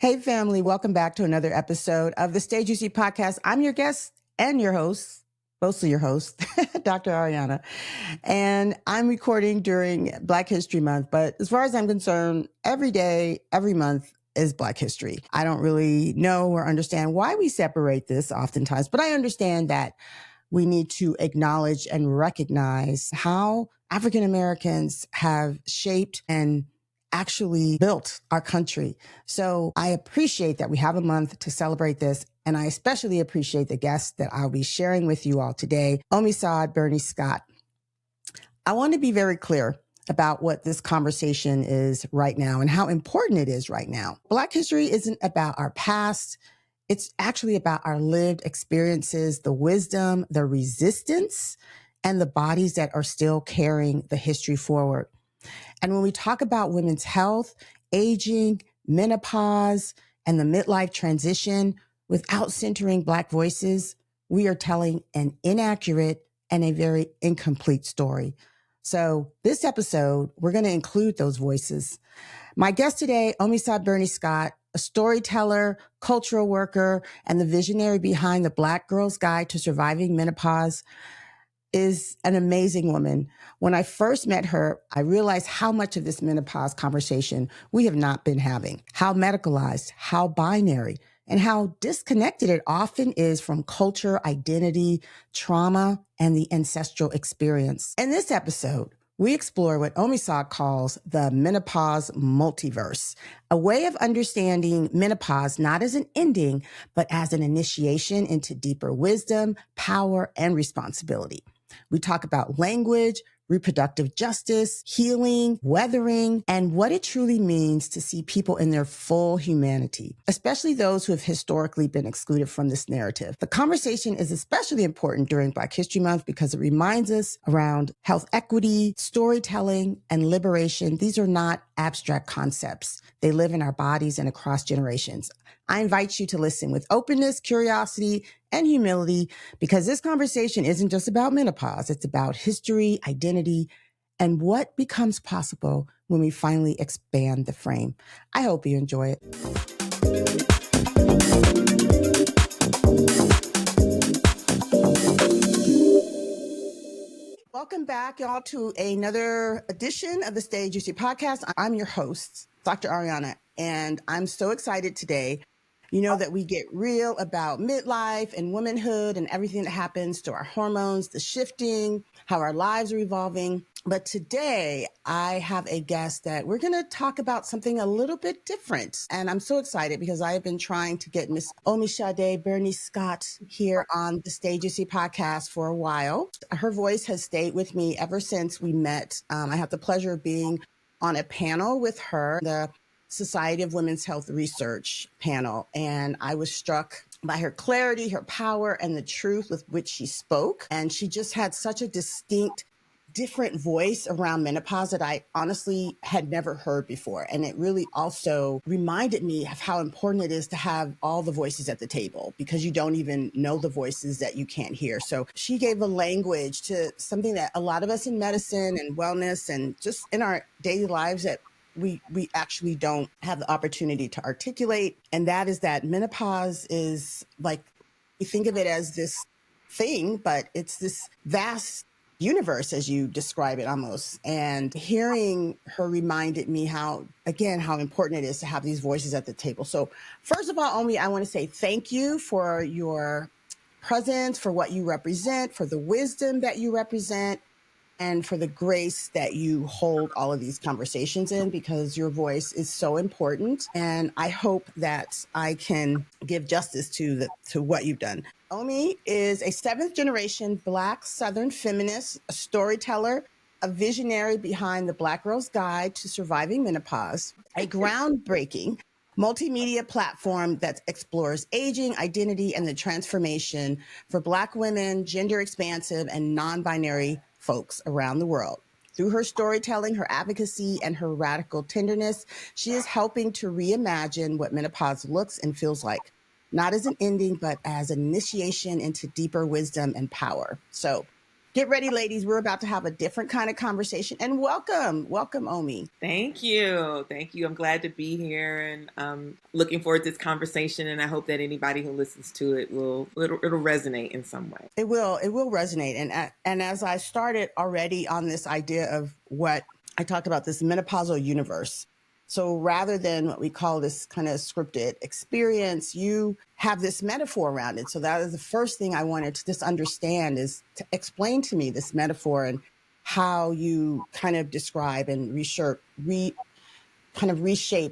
Hey, family, welcome back to another episode of the Stage You See podcast. I'm your guest and your host, mostly your host, Dr. Ariana. And I'm recording during Black History Month. But as far as I'm concerned, every day, every month is Black History. I don't really know or understand why we separate this oftentimes, but I understand that we need to acknowledge and recognize how African Americans have shaped and actually built our country. So I appreciate that we have a month to celebrate this. And I especially appreciate the guests that I'll be sharing with you all today, Omisade Burney-Scott. I want to be very clear about what this conversation is right now and how important it is right now. Black history isn't about our past. It's actually about our lived experiences, the wisdom, the resistance, and the bodies that are still carrying the history forward. And when we talk about women's health, aging, menopause, and the midlife transition, without centering Black voices, we are telling an inaccurate and a very incomplete story. So this episode, we're going to include those voices. My guest today, Omisade Burney-Scott, a storyteller, cultural worker, and the visionary behind the Black Girl's Guide to Surviving Menopause, is an amazing woman. When I first met her, I realized how much of this menopause conversation we have not been having, how medicalized, how binary, and how disconnected it often is from culture, identity, trauma, and the ancestral experience. In this episode, we explore what Omisade calls the Menopausal Multiverse, a way of understanding menopause not as an ending, but as an initiation into deeper wisdom, power, and responsibility. We talk about language, reproductive justice, healing, weathering, and what it truly means to see people in their full humanity, especially those who have historically been excluded from this narrative. The conversation is especially important during Black History Month because it reminds us around health equity, storytelling, and liberation. These are not abstract concepts. They live in our bodies and across generations. I invite you to listen with openness, curiosity, and humility, because this conversation isn't just about menopause. It's about history, identity, and what becomes possible when we finally expand the frame. I hope you enjoy it. Welcome back, y'all, to another edition of the Stage You See podcast. I'm your host, Dr. Ariana, and I'm so excited today. You know that we get real about midlife and womanhood and everything that happens to our hormones, the shifting, how our lives are evolving. But today I have a guest that we're going to talk about something a little bit different. And I'm so excited because I have been trying to get Miss Omisade Burney-Scott here on the Stage You See podcast for a while. Her voice has stayed with me ever since we met. I had the pleasure of being on a panel with her, the Society of Women's Health Research panel. And I was struck by her clarity, her power, and the truth with which she spoke. And she just had such a distinct, different voice around menopause that I honestly had never heard before. And it really also reminded me of how important it is to have all the voices at the table, because you don't even know the voices that you can't hear. So she gave a language to something that a lot of us in medicine and wellness and just in our daily lives that we actually don't have the opportunity to articulate. And that is that menopause is, like, we think of it as this thing, but it's this vast universe, as you describe it almost. And hearing her reminded me how important it is to have these voices at the table. So first of all, Omi, I want to say thank you for your presence, for what you represent, for the wisdom that you represent, and for the grace that you hold all of these conversations in, because your voice is so important. And I hope that I can give justice to what you've done. Omi is a seventh generation Black Southern feminist, a storyteller, a visionary behind the Black Girl's Guide to Surviving Menopause, a groundbreaking multimedia platform that explores aging, identity, and the transformation for Black women, gender expansive, and non-binary folks around the world. Through her storytelling, her advocacy, and her radical tenderness, she is helping to reimagine what menopause looks and feels like, not as an ending, but as an initiation into deeper wisdom and power. So Get ready, ladies. We're about to have a different kind of conversation. And welcome, Omi. Thank you. Thank you. I'm glad to be here, and looking forward to this conversation. And I hope that anybody who listens to it it'll resonate in some way. It will resonate. And as I started already on this idea of what I talked about, this menopausal universe. So rather than what we call this kind of scripted experience, you have this metaphor around it. So that is the first thing I wanted to just understand, is to explain to me this metaphor and how you kind of describe and reshape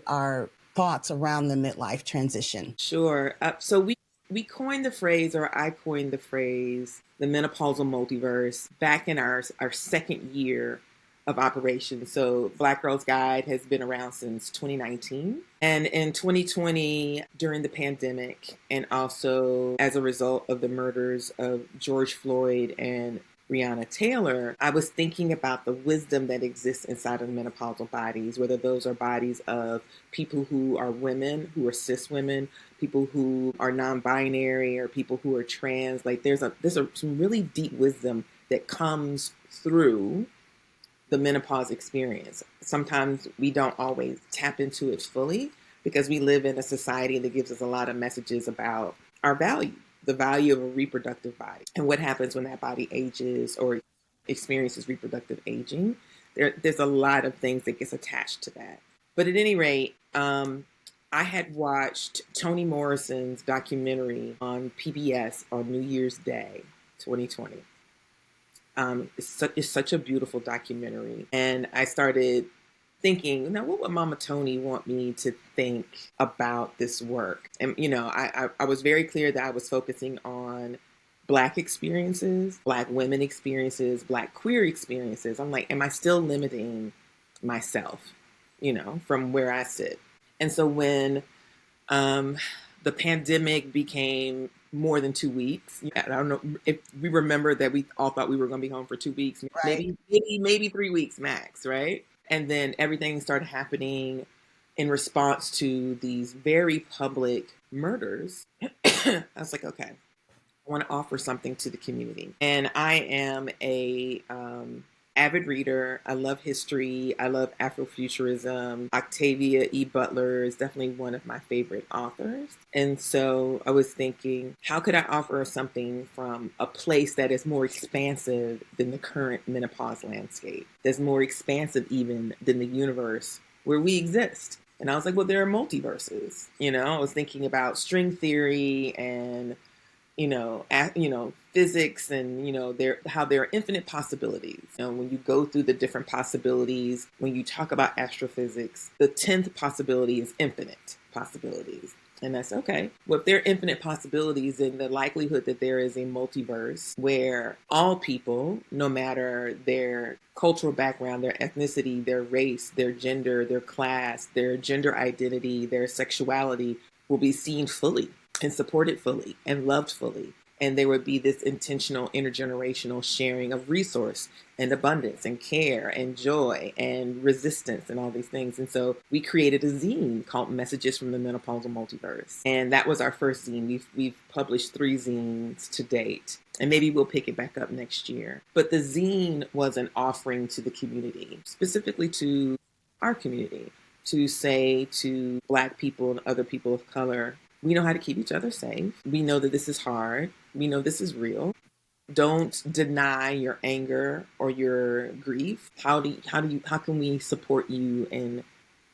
our thoughts around the midlife transition. Sure. So we coined the phrase, or I coined the phrase, the menopausal multiverse back in our second year of operation. So Black Girls Guide has been around since 2019. And in 2020, during the pandemic, and also as a result of the murders of George Floyd and Breonna Taylor, I was thinking about the wisdom that exists inside of menopausal bodies, whether those are bodies of people who are women, who are cis women, people who are non-binary, or people who are trans. Like there's some really deep wisdom that comes through the menopause experience. Sometimes we don't always tap into it fully because we live in a society that gives us a lot of messages about our value, the value of a reproductive body, and what happens when that body ages or experiences reproductive aging. There's a lot of things that gets attached to that. But at any rate, I had watched Toni Morrison's documentary on PBS on New Year's Day, 2020. It's such a beautiful documentary. And I started thinking, now what would Mama Toni want me to think about this work? And, I was very clear that I was focusing on Black experiences, Black women experiences, Black queer experiences. I'm like, am I still limiting myself, from where I sit? And so when the pandemic became more than 2 weeks. I don't know if we remember that we all thought we were going to be home for 2 weeks, Right. maybe 3 weeks max, right? And then everything started happening in response to these very public murders. I was like, okay, I want to offer something to the community. And I am a avid reader. I love history. I love Afrofuturism. Octavia E. Butler is definitely one of my favorite authors. And so I was thinking, how could I offer something from a place that is more expansive than the current menopause landscape, that's more expansive even than the universe where we exist? And I was like, well, there are multiverses. I was thinking about string theory and physics, and how there are infinite possibilities. When you go through the different possibilities, when you talk about astrophysics, the 10th possibility is infinite possibilities. And that's okay. Well, if there are infinite possibilities, then the likelihood that there is a multiverse where all people, no matter their cultural background, their ethnicity, their race, their gender, their class, their gender identity, their sexuality, will be seen fully and supported fully and loved fully. And there would be this intentional intergenerational sharing of resource and abundance and care and joy and resistance and all these things. And so we created a zine called Messages from the Menopausal Multiverse. And that was our first zine. We've published 3 zines to date. And maybe we'll pick it back up next year. But the zine was an offering to the community, specifically to our community, to say to Black people and other people of color, we know how to keep each other safe. We know that this is hard. We know this is real. Don't deny your anger or your grief. How can we support you in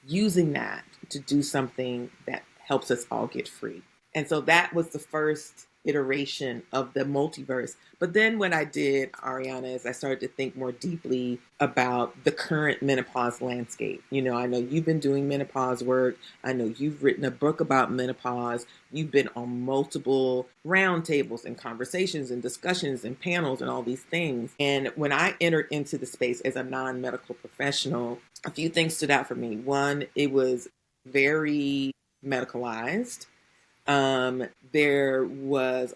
using that to do something that helps us all get free? And so that was the first iteration of the multiverse. But then what I did, Ariana, is I started to think more deeply about the current menopause landscape. I know you've been doing menopause work. I know you've written a book about menopause. You've been on multiple roundtables and conversations and discussions and panels and all these things. And when I entered into the space as a non-medical professional, a few things stood out for me. One, it was very medicalized. There was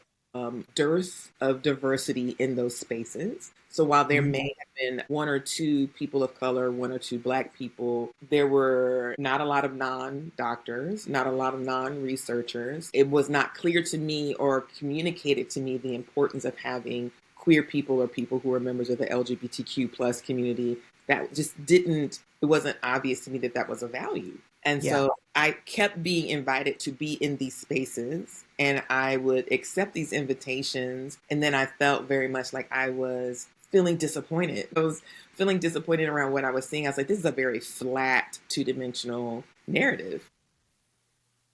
dearth of diversity in those spaces. So while there may have been 1 or 2 people of color, 1 or 2 Black people, there were not a lot of non-doctors, not a lot of non-researchers. It was not clear to me or communicated to me the importance of having queer people or people who are members of the LGBTQ plus community, that just didn't, it wasn't obvious to me that that was a value. And Yeah. so I kept being invited to be in these spaces, and I would accept these invitations. And then I felt very much like I was feeling disappointed. I was feeling disappointed around what I was seeing. I was like, this is a very flat, two-dimensional narrative.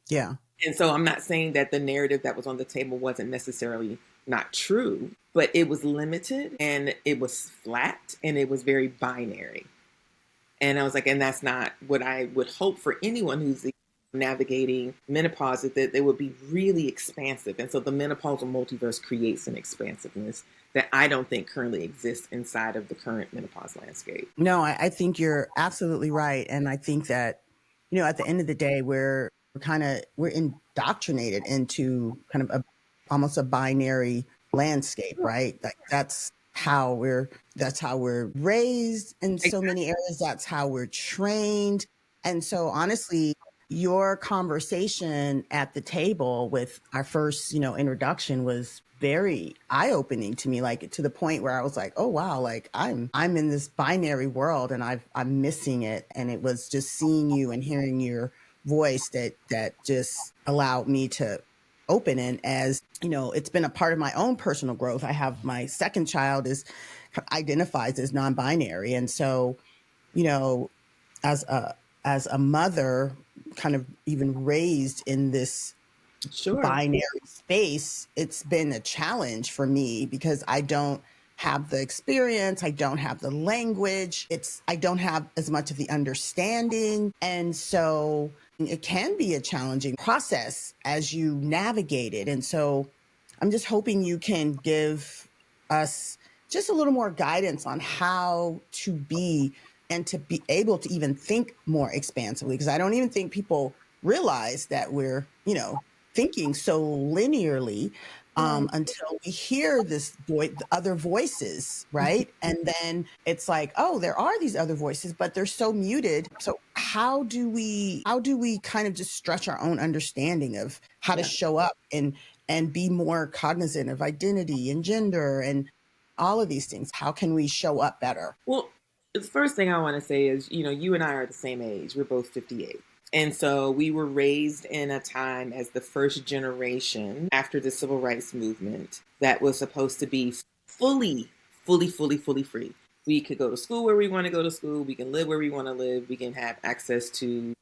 Yeah. And so I'm not saying that the narrative that was on the table wasn't necessarily not true, but it was limited and it was flat and it was very binary. And I was like, and that's not what I would hope for anyone who's navigating menopause, is that they would be really expansive. And so the menopausal multiverse creates an expansiveness that I don't think currently exists inside of the current menopause landscape. No, I think you're absolutely right. And I think that, you know, at the end of the day, we're indoctrinated into kind of almost a binary landscape, right? Like that's how we're raised in so many areas. That's how we're trained. And so honestly, your conversation at the table with our first, you know, introduction was very eye-opening to me, like to the point where I was like, oh wow, like I'm in this binary world and I'm missing it. And it was just seeing you and hearing your voice that just allowed me to open. And as you know, it's been a part of my own personal growth. I have my second child identifies as non-binary. And so, you know, as a mother, kind of even raised in this binary space, it's been a challenge for me because I don't have the experience, I don't have the language, I don't have as much of the understanding. And so it can be a challenging process as you navigate it. And so I'm just hoping you can give us just a little more guidance on how to be and to be able to even think more expansively, because I don't even think people realize that we're, you know, thinking so linearly until we hear the other voices, right? And then it's like, oh, there are these other voices, but they're so muted. So how do we kind of just stretch our own understanding of how to show up and be more cognizant of identity and gender and all of these things? How can we show up better? Well, the first thing I want to say is, you know, you and I are the same age. We're both 58. And so we were raised in a time as the first generation after the civil rights movement that was supposed to be fully free. We could go to school where we want to go to school. We can live where we want to live. We can have access to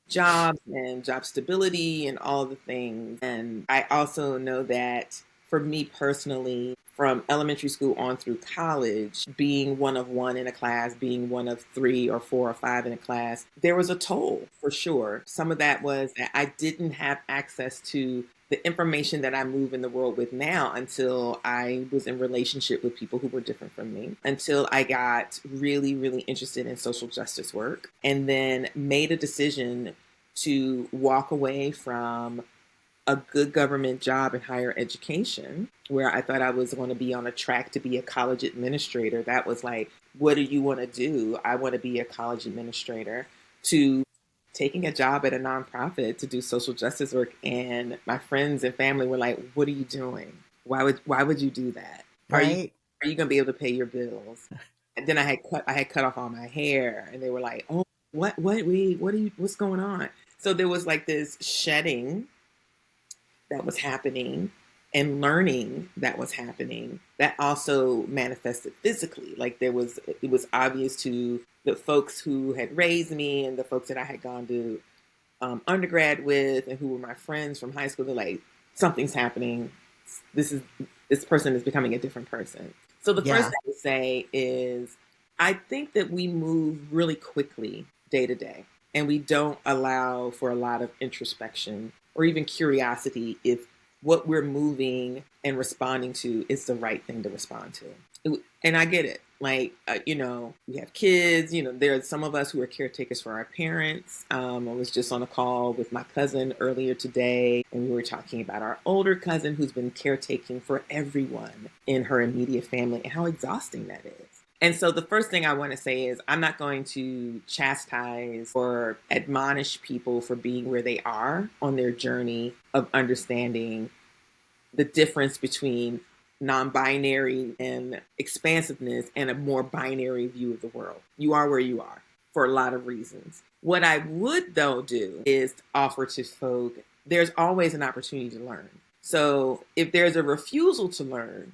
jobs and job stability and all the things. And I also know that for me personally, from elementary school on through college, being one of one in a class, being one of 3 or 4 or 5 in a class, there was a toll for sure. Some of that was that I didn't have access to the information that I move in the world with now until I was in relationship with people who were different from me, until I got really, really interested in social justice work, and then made a decision to walk away from a good government job in higher education, where I thought I was going to be on a track to be a college administrator. That was like, what do you want to do? I want to be a college administrator, to taking a job at a nonprofit to do social justice work. And my friends and family were like, what are you doing? Why would you do that? Right. Are you going to be able to pay your bills? And then I had cut off all my hair, and they were like, oh, what's going on? So there was like this shedding that was happening and learning that was happening that also manifested physically. Like it was obvious to the folks who had raised me and the folks that I had gone to undergrad with and who were my friends from high school. They're like, something's happening. This person is becoming a different person. So the first thing to say is, I think that we move really quickly day to day, and we don't allow for a lot of introspection or even curiosity if what we're moving and responding to is the right thing to respond to. And I get it. Like, you know, we have kids, you know, there are some of us who are caretakers for our parents. I was just on a call with my cousin earlier today, and we were talking about our older cousin who's been caretaking for everyone in her immediate family and how exhausting that is. And so the first thing I want to say is, I'm not going to chastise or admonish people for being where they are on their journey of understanding the difference between non-binary and expansiveness and a more binary view of the world. You are where you are for a lot of reasons. What I would, though, do is offer to folk, there's always an opportunity to learn. So if there's a refusal to learn,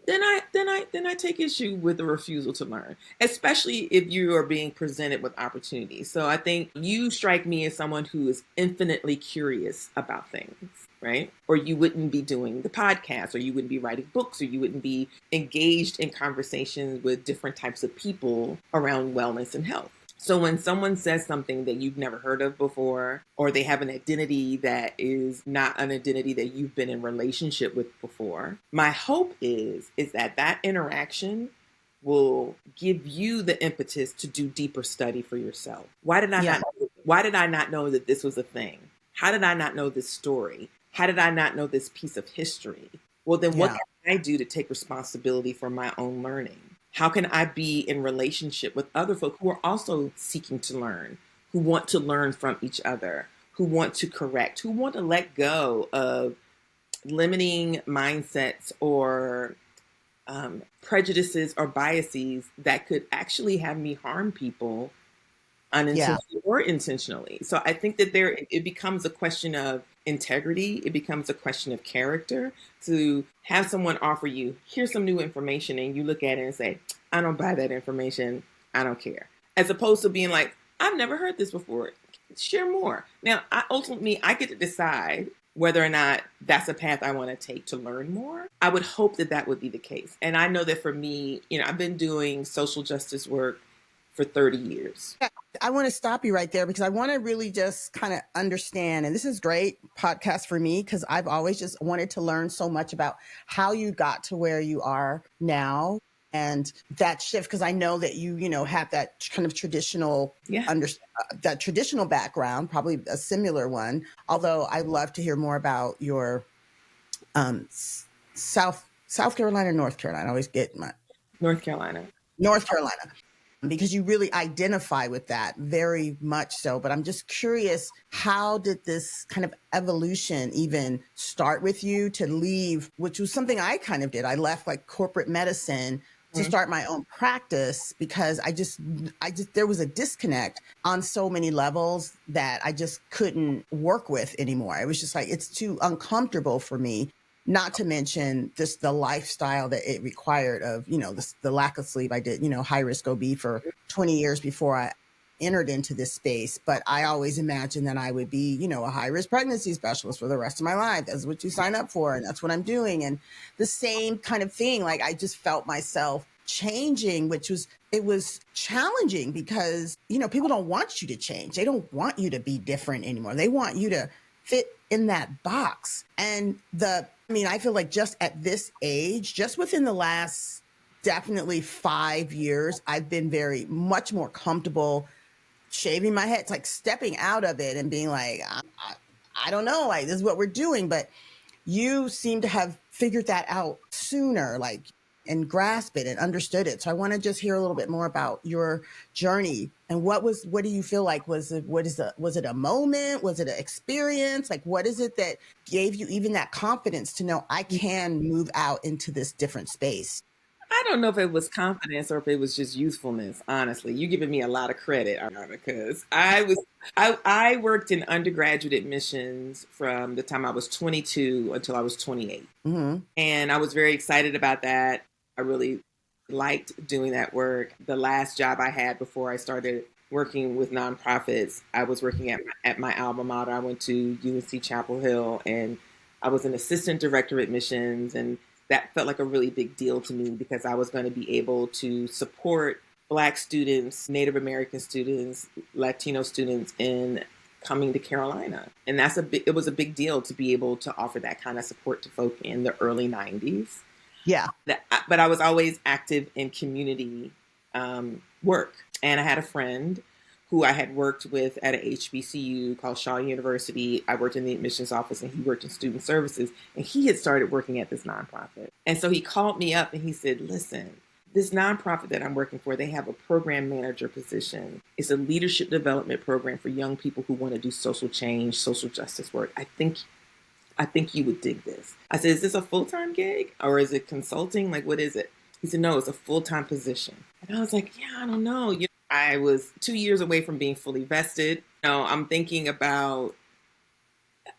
then I take issue with the refusal to learn, especially if you are being presented with opportunities. So I think you strike me as someone who is infinitely curious about things, right? Or you wouldn't be doing the podcast, or you wouldn't be writing books, or you wouldn't be engaged in conversations with different types of people around wellness and health. So when someone says something that you've never heard of before, or they have an identity that is not an identity that you've been in relationship with before, my hope is that interaction will give you the impetus to do deeper study for yourself. Why did I not know that this was a thing? How did I not know this story? How did I not know this piece of history? Well, then what can I do to take responsibility for my own learning? How can I be in relationship with other folk who are also seeking to learn, who want to learn from each other, who want to correct, who want to let go of limiting mindsets or prejudices or biases that could actually have me harm people unintentionally or intentionally. So I think that it becomes a question of integrity. It becomes a question of character to have someone offer you, here's some new information, and you look at it and say, I don't buy that information. I don't care. As opposed to being like, I've never heard this before. Share more. Now, I get to decide whether or not that's a path I want to take to learn more. I would hope that would be the case. And I know that for me, I've been doing social justice work for 30 years. I want to stop you right there because I want to really just kind of understand, and this is great podcast for me because I've always just wanted to learn so much about how you got to where you are now and that shift, because I know that you have that kind of traditional, that traditional background, probably a similar one. Although I'd love to hear more about your South Carolina, North Carolina. I always get my North Carolina. Because you really identify with that very much so. But I'm just curious, how did this kind of evolution even start with you to leave, which was something I kind of did. I left like corporate medicine to start my own practice because I just there was a disconnect on so many levels that I just couldn't work with anymore. It was just like, it's too uncomfortable for me. Not to mention just the lifestyle that it required of, the lack of sleep. I did, high risk OB for 20 years before I entered into this space. But I always imagined that I would be, a high risk pregnancy specialist for the rest of my life. That's what you sign up for. And that's what I'm doing. And the same kind of thing, like I just felt myself changing, it was challenging because, people don't want you to change. They don't want you to be different anymore. They want you to fit in that box. And I feel like just at this age, just within the last definitely 5 years, I've been very much more comfortable shaving my head. It's like stepping out of it and being like, I don't know, like this is what we're doing. But you seem to have figured that out sooner, and grasp it and understood it. So I want to just hear a little bit more about your journey and what do you feel like was it a moment? Was it an experience? Like, what is it that gave you even that confidence to know I can move out into this different space? I don't know if it was confidence or if it was just youthfulness. Honestly, you're giving me a lot of credit, Ariana, because I worked in undergraduate admissions from the time I was 22 until I was 28. Mm-hmm. And I was very excited about that. I really liked doing that work. The last job I had before I started working with nonprofits, I was working at my alma mater. I went to UNC Chapel Hill and I was an assistant director of admissions. And that felt like a really big deal to me because I was going to be able to support Black students, Native American students, Latino students in coming to Carolina. And it was a big deal to be able to offer that kind of support to folk in the early 90s. Yeah. But I was always active in community work. And I had a friend who I had worked with at a HBCU called Shaw University. I worked in the admissions office and he worked in student services. And he had started working at this nonprofit. And so he called me up and he said, listen, this nonprofit that I'm working for, they have a program manager position. It's a leadership development program for young people who want to do social change, social justice work. I think I think you would dig this. I said, is this a full-time gig or is it consulting? Like, what is it? He said, no, it's a full-time position. And I was like, yeah, I don't know. I was 2 years away from being fully vested. I'm thinking about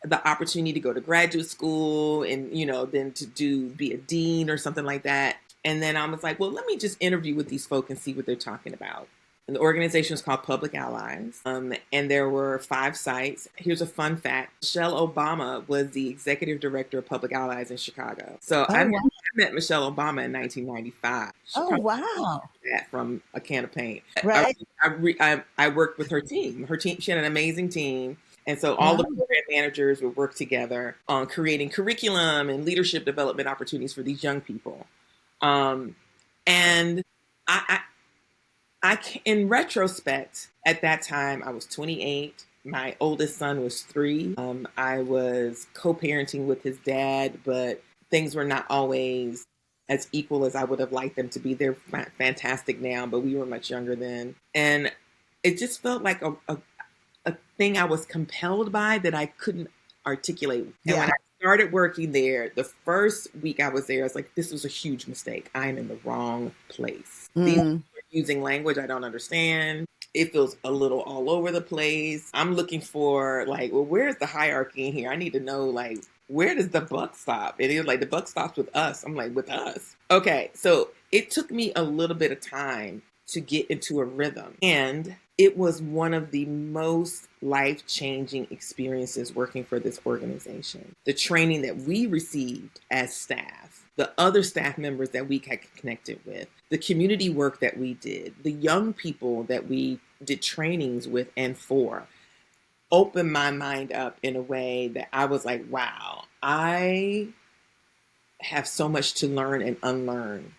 the opportunity to go to graduate school and, then to be a dean or something like that. And then I was like, well, let me just interview with these folks and see what they're talking about. And the organization is called Public Allies. And there were 5 sites. Here's a fun fact. Michelle Obama was the executive director of Public Allies in Chicago. So I met Michelle Obama in 1995. Oh, wow. That from a can of paint. Right. I worked with her team. She had an amazing team. And so all the program managers would work together on creating curriculum and leadership development opportunities for these young people. And I, in retrospect, at that time, I was 28. My oldest son was 3. I was co-parenting with his dad, but things were not always as equal as I would have liked them to be. They're fantastic now, but we were much younger then. And it just felt like a thing I was compelled by that I couldn't articulate. And when I started working there, the first week I was there, I was like, this was a huge mistake. I'm in the wrong place. These people are using language I don't understand. It feels a little all over the place. I'm looking for well, where's the hierarchy in here? I need to know where does the buck stop? And it was like, the buck stops with us. I'm like, with us? Okay. So it took me a little bit of time to get into a rhythm. And it was one of the most life-changing experiences working for this organization. The training that we received as staff, the other staff members that we got connected with, the community work that we did, the young people that we did trainings with and for, opened my mind up in a way that I was like, wow, I have so much to learn and unlearn.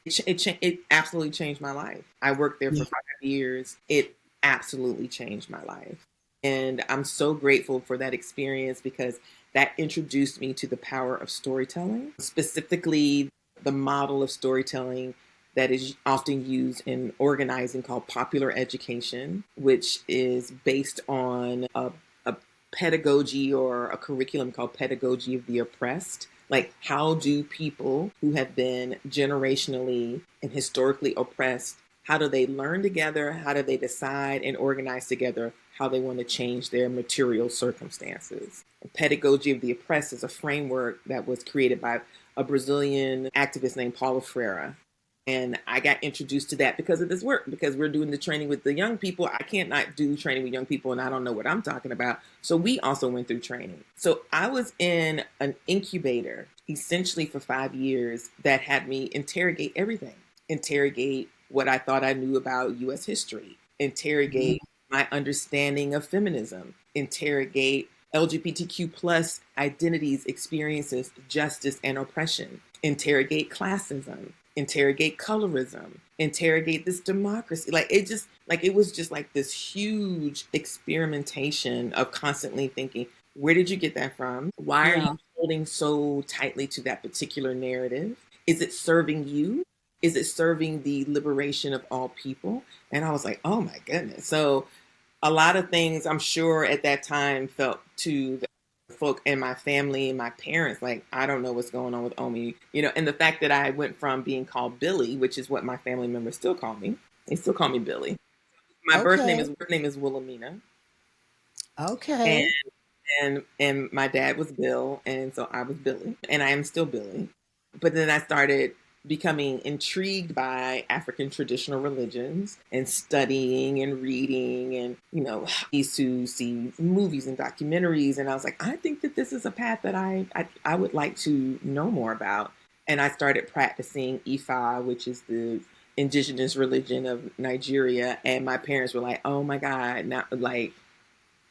It absolutely changed my life. I worked there for 5 years. It absolutely changed my life. And I'm so grateful for that experience because that introduced me to the power of storytelling, specifically the model of storytelling that is often used in organizing called popular education, which is based on a pedagogy or a curriculum called pedagogy of the oppressed. Like, how do people who have been generationally and historically oppressed, how do they learn together? How do they decide and organize together how they want to change their material circumstances? Pedagogy of the oppressed is a framework that was created by a Brazilian activist named Paulo Freire. And I got introduced to that because of this work, because we're doing the training with the young people. I can't not do training with young people and I don't know what I'm talking about. So we also went through training. So I was in an incubator essentially for 5 years that had me interrogate everything, interrogate what I thought I knew about U.S. history, interrogate my understanding of feminism, interrogate LGBTQ plus identities, experiences, justice, and oppression, interrogate classism, interrogate colorism, interrogate this democracy. It was just like this huge experimentation of constantly thinking, where did you get that from? Why are you holding so tightly to that particular narrative? Is it serving you? Is it serving the liberation of all people? And I was like, oh my goodness. So a lot of things I'm sure at that time felt to the folk in my family and my parents, like, I don't know what's going on with Omi, and the fact that I went from being called Billy, which is what my family members still call me. They still call me Billy. My birth name is Wilhelmina. Okay. And my dad was Bill, and so I was Billy, and I am still Billy. But then I started becoming intrigued by African traditional religions and studying and reading and, I used to see movies and documentaries. And I was like, I think that this is a path that I would like to know more about. And I started practicing Ifa, which is the indigenous religion of Nigeria. And my parents were like, oh my God, now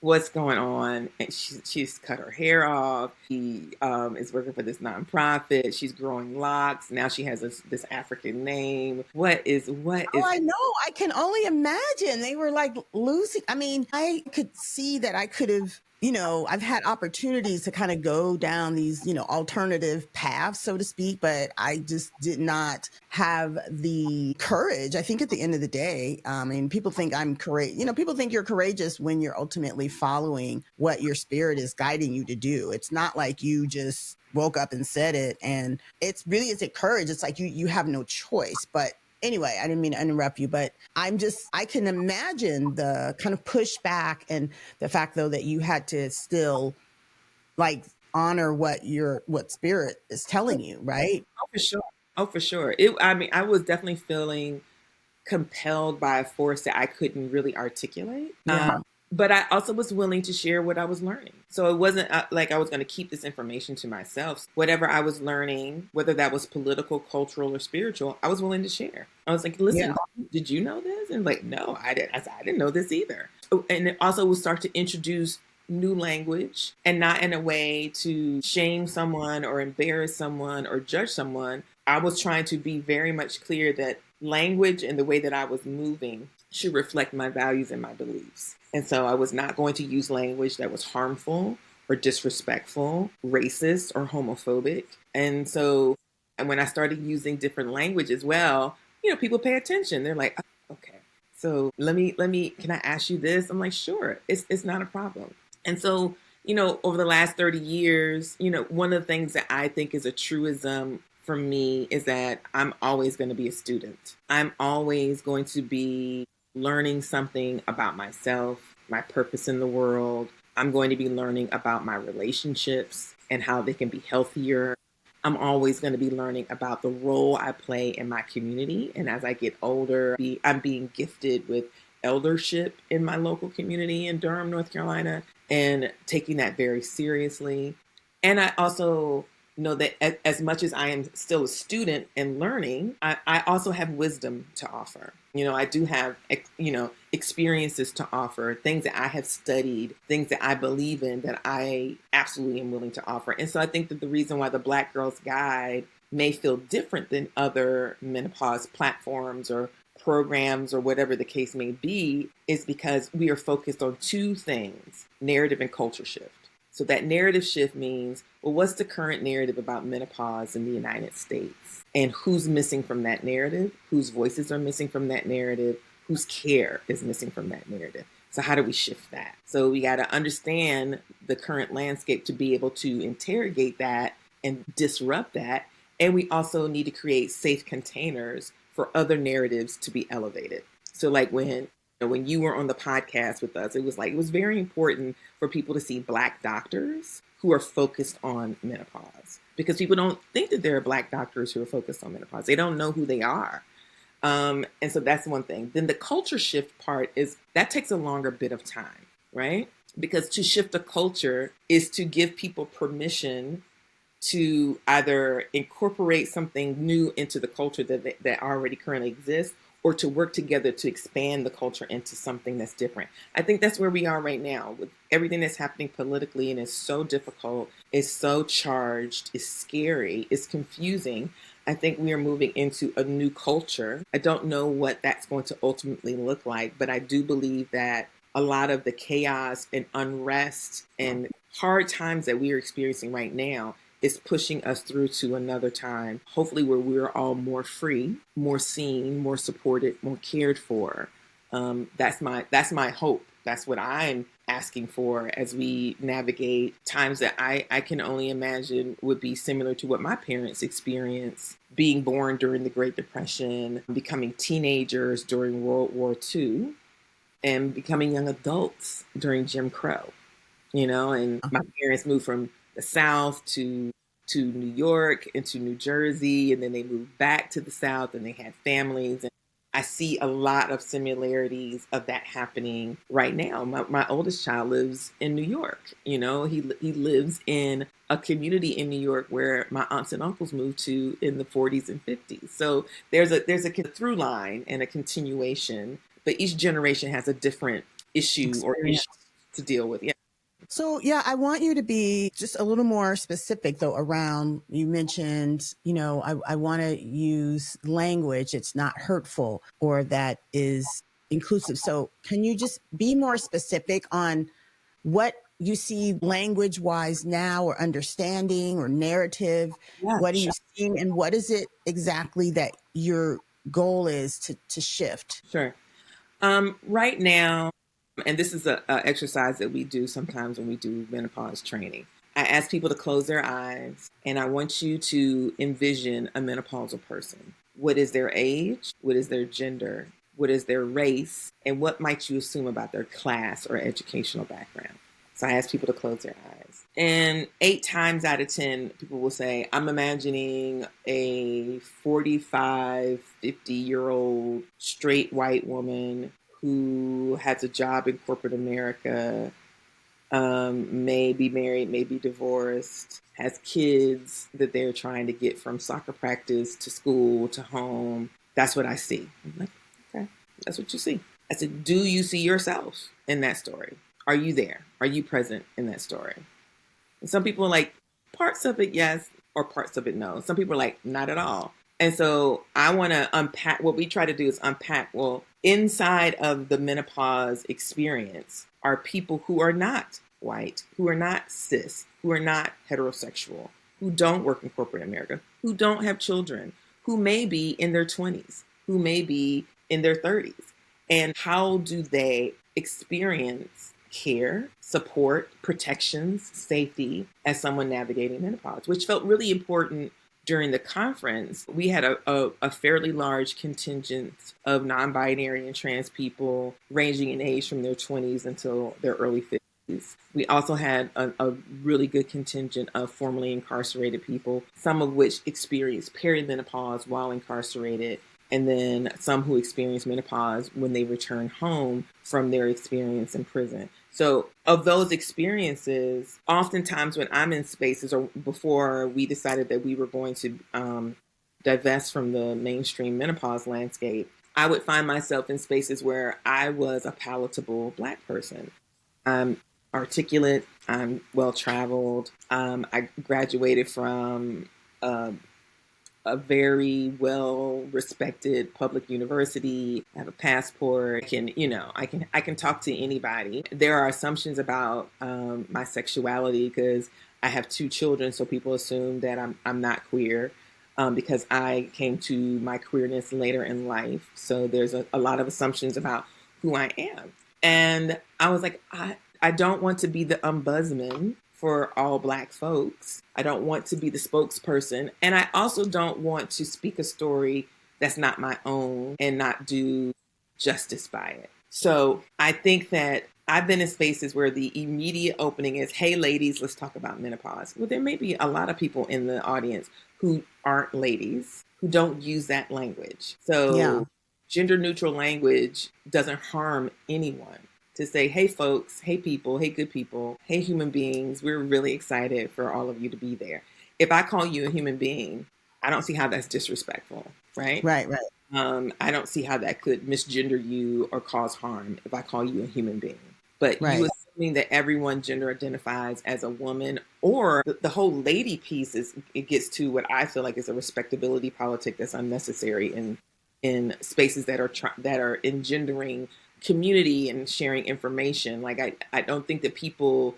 what's going on? And she's cut her hair off. She is working for this nonprofit. She's growing locks. Now she has this African name. What is? Oh, I know. I can only imagine. They were like losing. I mean, I could see that I could have I've had opportunities to kind of go down these, alternative paths, so to speak, but I just did not have the courage. I think at the end of the day, people think I'm courageous. People think you're courageous when you're ultimately following what your spirit is guiding you to do. It's not like you just woke up and said it. And it's a courage. It's like you have no choice. But anyway, I didn't mean to interrupt you, but I can imagine the kind of pushback and the fact though that you had to still like honor what spirit is telling you, right? Oh, for sure. Oh, for sure. I was definitely feeling compelled by a force that I couldn't really articulate. Yeah. But I also was willing to share what I was learning. So it wasn't like I was going to keep this information to myself. Whatever I was learning, whether that was political, cultural, or spiritual, I was willing to share. I was like, listen, did you know this? And like, no, I didn't. I said, I didn't know this either. And it also would start to introduce new language, and not in a way to shame someone or embarrass someone or judge someone. I was trying to be very much clear that language and the way that I was moving should reflect my values and my beliefs. And so I was not going to use language that was harmful or disrespectful, racist or homophobic. And when I started using different language as well, people pay attention. They're like, oh, okay, so can I ask you this? I'm like, sure, it's not a problem. And so, over the last 30 years, one of the things that I think is a truism for me is that I'm always going to be a student. I'm always going to be learning something about myself, my purpose in the world. I'm going to be learning about my relationships and how they can be healthier. I'm always going to be learning about the role I play in my community. And as I get older, I'm being gifted with eldership in my local community in Durham, North Carolina, and taking that very seriously. And I also know that as much as I am still a student and learning, I also have wisdom to offer. I do have, experiences to offer, things that I have studied, things that I believe in that I absolutely am willing to offer. And so I think that the reason why the Black Girl's Guide may feel different than other menopause platforms or programs or whatever the case may be is because we are focused on two things: narrative and culture shift. So that narrative shift means, well, what's the current narrative about menopause in the United States? And who's missing from that narrative? Whose voices are missing from that narrative? Whose care is missing from that narrative? So how do we shift that? So we got to understand the current landscape to be able to interrogate that and disrupt that. And we also need to create safe containers for other narratives to be elevated. So like when you were on the podcast with us, it was very important for people to see Black doctors who are focused on menopause, because people don't think that there are Black doctors who are focused on menopause. They don't know who they are. And so that's one thing. Then the culture shift part that takes a longer bit of time, right? Because to shift a culture is to give people permission to either incorporate something new into the culture that already currently exists, or to work together to expand the culture into something that's different. I think that's where we are right now with everything that's happening politically, and it's so difficult, it's so charged, it's scary, it's confusing. I think we are moving into a new culture. I don't know what that's going to ultimately look like, but I do believe that a lot of the chaos and unrest and hard times that we are experiencing right now is pushing us through to another time, hopefully where we're all more free, more seen, more supported, more cared for. That's my hope. That's what I'm asking for as we navigate times that I can only imagine would be similar to what my parents experienced, being born during the Great Depression, becoming teenagers during World War II, and becoming young adults during Jim Crow. And my parents moved from the South to New York and to New Jersey, and then they moved back to the South, and they had families. And I see a lot of similarities of that happening right now. My oldest child lives in New York. He lives in a community in New York where my aunts and uncles moved to in the 40s and 50s. So there's a through line and a continuation, but each generation has a different issue or issue to deal with. Yeah. So, I want you to be just a little more specific, though, around, you mentioned, I want to use language it's not hurtful or that is inclusive. So can you just be more specific on what you see language wise now, or understanding or narrative? Yeah, What are you sure. seeing, and what is it exactly that your goal is to shift? Sure. Right now, and this is a exercise that we do sometimes when we do menopause training. I ask people to close their eyes, and I want you to envision a menopausal person. What is their age? What is their gender? What is their race? And what might you assume about their class or educational background? So I ask people to close their eyes. And 8 times out of 10, people will say, I'm imagining a 45, 50-year-old straight white woman who has a job in corporate America, may be married, may be divorced, has kids that they're trying to get from soccer practice to school to home. That's what I see. I'm like, okay, that's what you see. I said, do you see yourself in that story? Are you there? Are you present in that story? And some people are like, parts of it, yes, or parts of it, no. Some people are like, not at all. And so I want to unpack, what we try to do is unpack, well, inside of the menopause experience are people who are not white, who are not cis, who are not heterosexual, who don't work in corporate America, who don't have children, who may be in their 20s, who may be in their 30s. And how do they experience care, support, protections, safety as someone navigating menopause, which felt really important during the conference. We had a fairly large contingent of non-binary and trans people ranging in age from their 20s until their early 50s. We also had a really good contingent of formerly incarcerated people, some of which experienced perimenopause while incarcerated, and then some who experience menopause when they return home from their experience in prison. So of those experiences, oftentimes when I'm in spaces, or before we decided that we were going to divest from the mainstream menopause landscape, I would find myself in spaces where I was a palatable Black person. I'm articulate, I'm well-traveled, I graduated from a very well respected public university. I have a passport. I can talk to anybody. There are assumptions about my sexuality because I have 2 children, so people assume that I'm not queer. Because I came to my queerness later in life. So there's a lot of assumptions about who I am. And I was like, I don't want to be the ombudsman for all Black folks. I don't want to be the spokesperson. And I also don't want to speak a story that's not my own and not do justice by it. So I think that I've been in spaces where the immediate opening is, hey, ladies, let's talk about menopause. Well, there may be a lot of people in the audience who aren't ladies, who don't use that language. So Yeah. gender neutral language doesn't harm anyone. To say, hey, folks, hey, people, hey, good people, hey, human beings, we're really excited for all of you to be there. If I call you a human being, I don't see how that's disrespectful, right? Right. I don't see how that could misgender you or cause harm if I call you a human being. But you Right. assuming that everyone gender identifies as a woman, or the whole lady piece it gets to what I feel like is a respectability politic that's unnecessary in spaces that are engendering community and sharing information. Like I don't think that people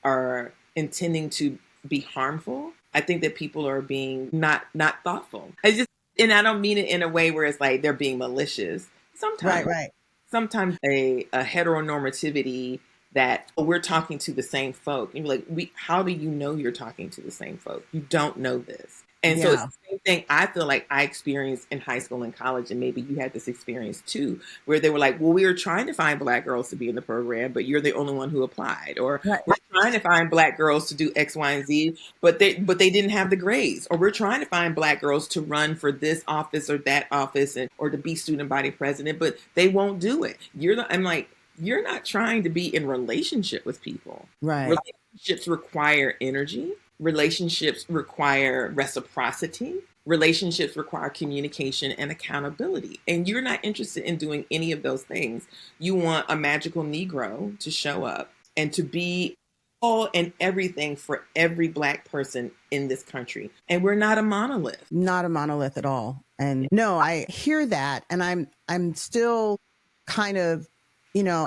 are intending to be harmful. I think that people are being not thoughtful. And I don't mean it in a way where it's like they're being malicious. Right. Sometimes, Right. sometimes a heteronormativity that we're talking to the same folk. And you're like, how do you know you're talking to the same folk? You don't know this. And so it's Yeah. the same thing I feel like I experienced in high school and college, and maybe you had this experience too, where they were like, well, we were trying to find Black girls to be in the program, but you're the only one who applied. Or Right. we're trying to find Black girls to do X, Y, and Z, but they didn't have the grades. Or we're trying to find Black girls to run for this office or that office, or to be student body president, but they won't do it. I'm like, you're not trying to be in relationship with people. Right. Relationships require energy. Relationships require reciprocity. Relationships require communication and accountability. And you're not interested in doing any of those things. You want a magical Negro to show up and to be all and everything for every Black person in this country. And we're not a monolith. Not a monolith at all. And no, I hear that, and I'm still kind of, you know,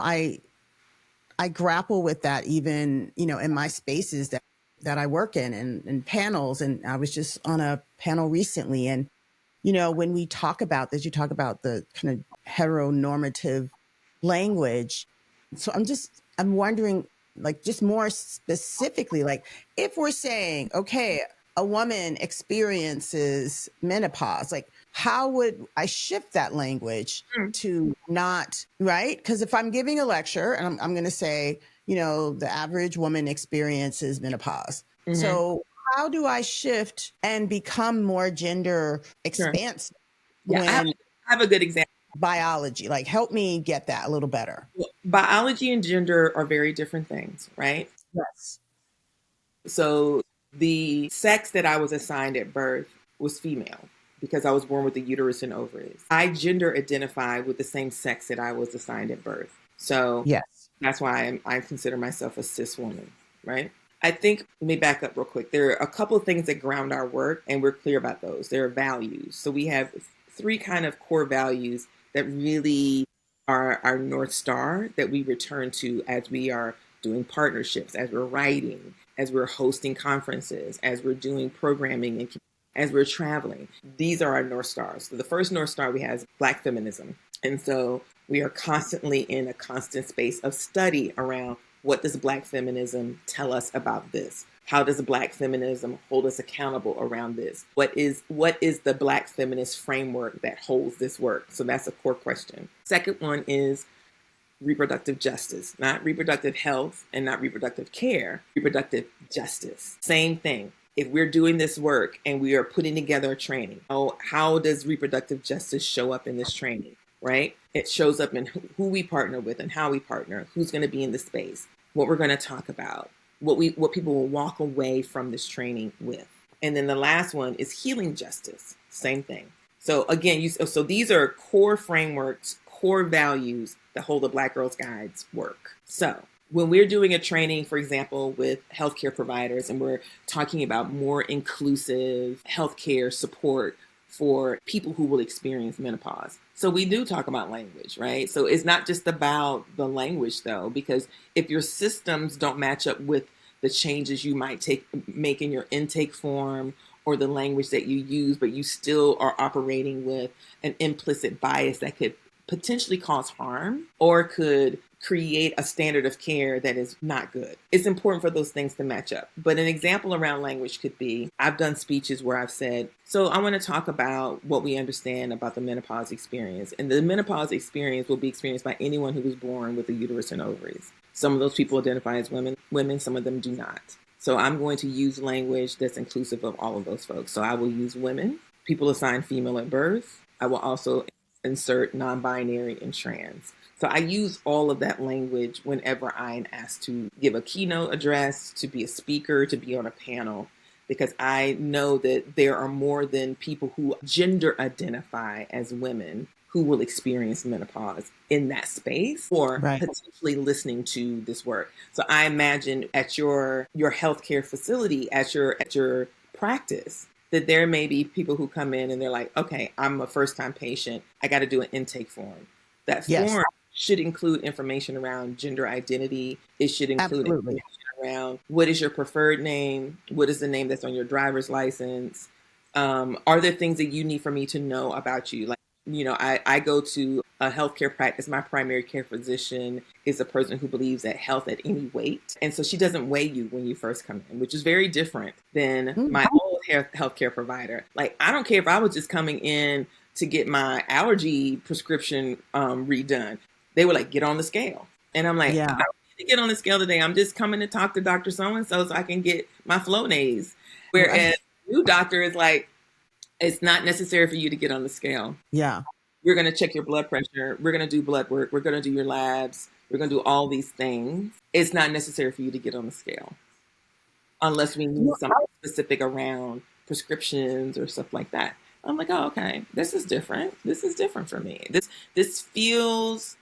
I grapple with that even, in my spaces that I work in and panels. And I was just on a panel recently. And, when we talk about this, you talk about the kind of heteronormative language. So I'm wondering, like, just more specifically, like, if we're saying, okay, a woman experiences menopause, like, how would I shift that language to not, right? Because if I'm giving a lecture and I'm going to say, the average woman experiences menopause. Mm-hmm. So how do I shift and become more gender Sure. expansive Yeah, when I have a good example. biology, like, help me get that a little better. Biology and gender are very different things, right? Yes. So the sex that I was assigned at birth was female because I was born with the uterus and ovaries. I gender identify with the same sex that I was assigned at birth. So Yes. that's why I consider myself a cis woman, right? I think, let me back up real quick. There are a couple of things that ground our work, and we're clear about those. There are values. So we have 3 kind of core values that really are our North Star that we return to as we are doing partnerships, as we're writing, as we're hosting conferences, as we're doing programming, and as we're traveling. These are our North Stars. So the first North Star we have is Black feminism. And so we are constantly in a constant space of study around what does Black feminism tell us about this? How does Black feminism hold us accountable around this? What is the Black feminist framework that holds this work? So that's a core question. Second one is reproductive justice, not reproductive health and not reproductive care, reproductive justice. Same thing. If we're doing this work and we are putting together a training, how does reproductive justice show up in this training, right? It shows up in who we partner with and how we partner, who's going to be in the space, what we're going to talk about, what people will walk away from this training with. And then the last one is healing justice. Same thing. So again, so these are core frameworks, core values that hold the Black Girls Guides work. So when we're doing a training, for example, with healthcare providers, and we're talking about more inclusive healthcare support for people who will experience menopause. So we do talk about language, right? So it's not just about the language, though, because if your systems don't match up with the changes you might make in your intake form or the language that you use, but you still are operating with an implicit bias that could potentially cause harm or could create a standard of care that is not good. It's important for those things to match up. But an example around language could be, I've done speeches where I've said, so I want to talk about what we understand about the menopause experience. And the menopause experience will be experienced by anyone who was born with a uterus and ovaries. Some of those people identify as women, some of them do not. So I'm going to use language that's inclusive of all of those folks. So I will use women, people assigned female at birth. I will also insert non-binary and trans. So I use all of that language whenever I am asked to give a keynote address, to be a speaker, to be on a panel, because I know that there are more than people who gender identify as women who will experience menopause in that space or potentially listening to this work. So I imagine at your healthcare facility, at your practice, that there may be people who come in and they're like, okay, I'm a first-time patient. I got to do an intake form. That form should include information around gender identity. It should include information around what is your preferred name? What is the name that's on your driver's license? Are there things that you need for me to know about you? Like, I go to a healthcare practice. My primary care physician is a person who believes that health at any weight. And so she doesn't weigh you when you first come in, which is very different than my old healthcare provider. Like, I don't care if I was just coming in to get my allergy prescription redone. They were like, get on the scale. And I'm like, I don't need to get on the scale today. I'm just coming to talk to Dr. So-and-so so I can get my Flonase. Whereas the new doctor is like, it's not necessary for you to get on the scale. Yeah. We're going to check your blood pressure. We're going to do blood work. We're going to do your labs. We're going to do all these things. It's not necessary for you to get on the scale unless we need something specific around prescriptions or stuff like that. I'm like, oh, okay, this is different. This is different for me. This feels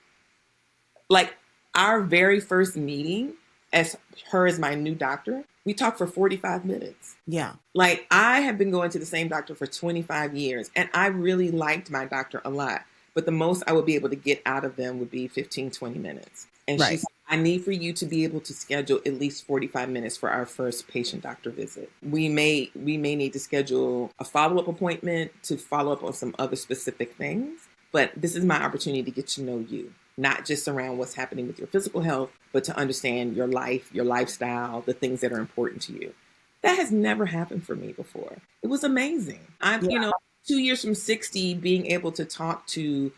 like our very first meeting as her as my new doctor. We talked for 45 minutes. Yeah. Like, I have been going to the same doctor for 25 years, and I really liked my doctor a lot. But the most I would be able to get out of them would be 15, 20 minutes. And she Right. said, I need for you to be able to schedule at least 45 minutes for our first patient doctor visit. We may need to schedule a follow-up appointment to follow up on some other specific things, but this is my opportunity to get to know you, not just around what's happening with your physical health, but to understand your life, your lifestyle, the things that are important to you. That has never happened for me before. It was amazing. I'm, Yeah. 2 years from 60, being able to talk to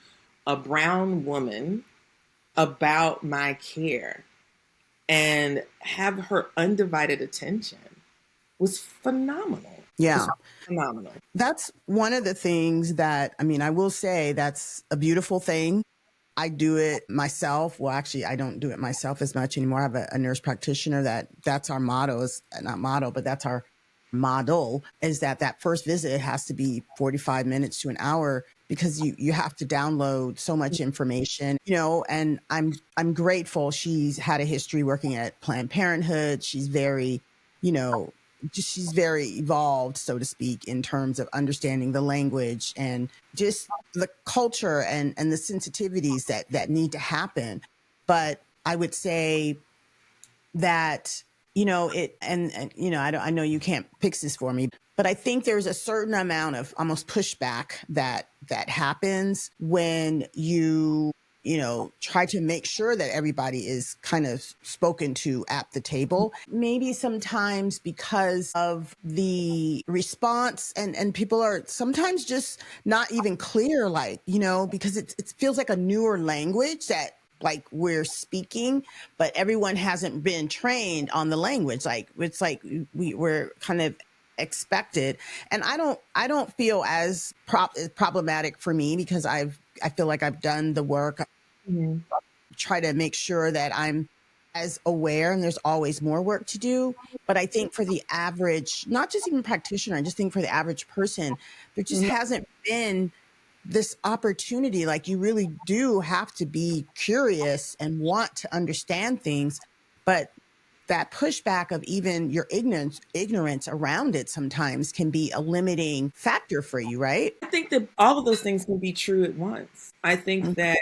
a brown woman about my care and have her undivided attention was phenomenal. It was Yeah. phenomenal. That's one of the things that, I mean, I will say that's a beautiful thing. I do it myself. Well, actually, I don't do it myself as much anymore. I have a nurse practitioner that's our motto, is not motto, but that's our model, is that first visit has to be 45 minutes to an hour, because you have to download so much information, and I'm grateful. She's had a history working at Planned Parenthood. She's very, you know, she's very evolved, so to speak, in terms of understanding the language and just the culture and the sensitivities that need to happen. But I would say that, I know you can't fix this for me, but I think there's a certain amount of almost pushback that happens when try to make sure that everybody is kind of spoken to at the table. Maybe sometimes because of the response, and people are sometimes just not even clear, because it feels like a newer language that like we're speaking, but everyone hasn't been trained on the language. Like it's like we're kind of expected. And I don't feel as problematic for me, because I feel like I've done the work. Mm-hmm. Try to make sure that I'm as aware, and there's always more work to do. But I think for the average, not just even practitioner, I just think for the average person, there just hasn't been this opportunity. Like, you really do have to be curious and want to understand things, but that pushback of even your ignorance around it sometimes can be a limiting factor for you, right? I think that all of those things can be true at once. I think Mm-hmm. that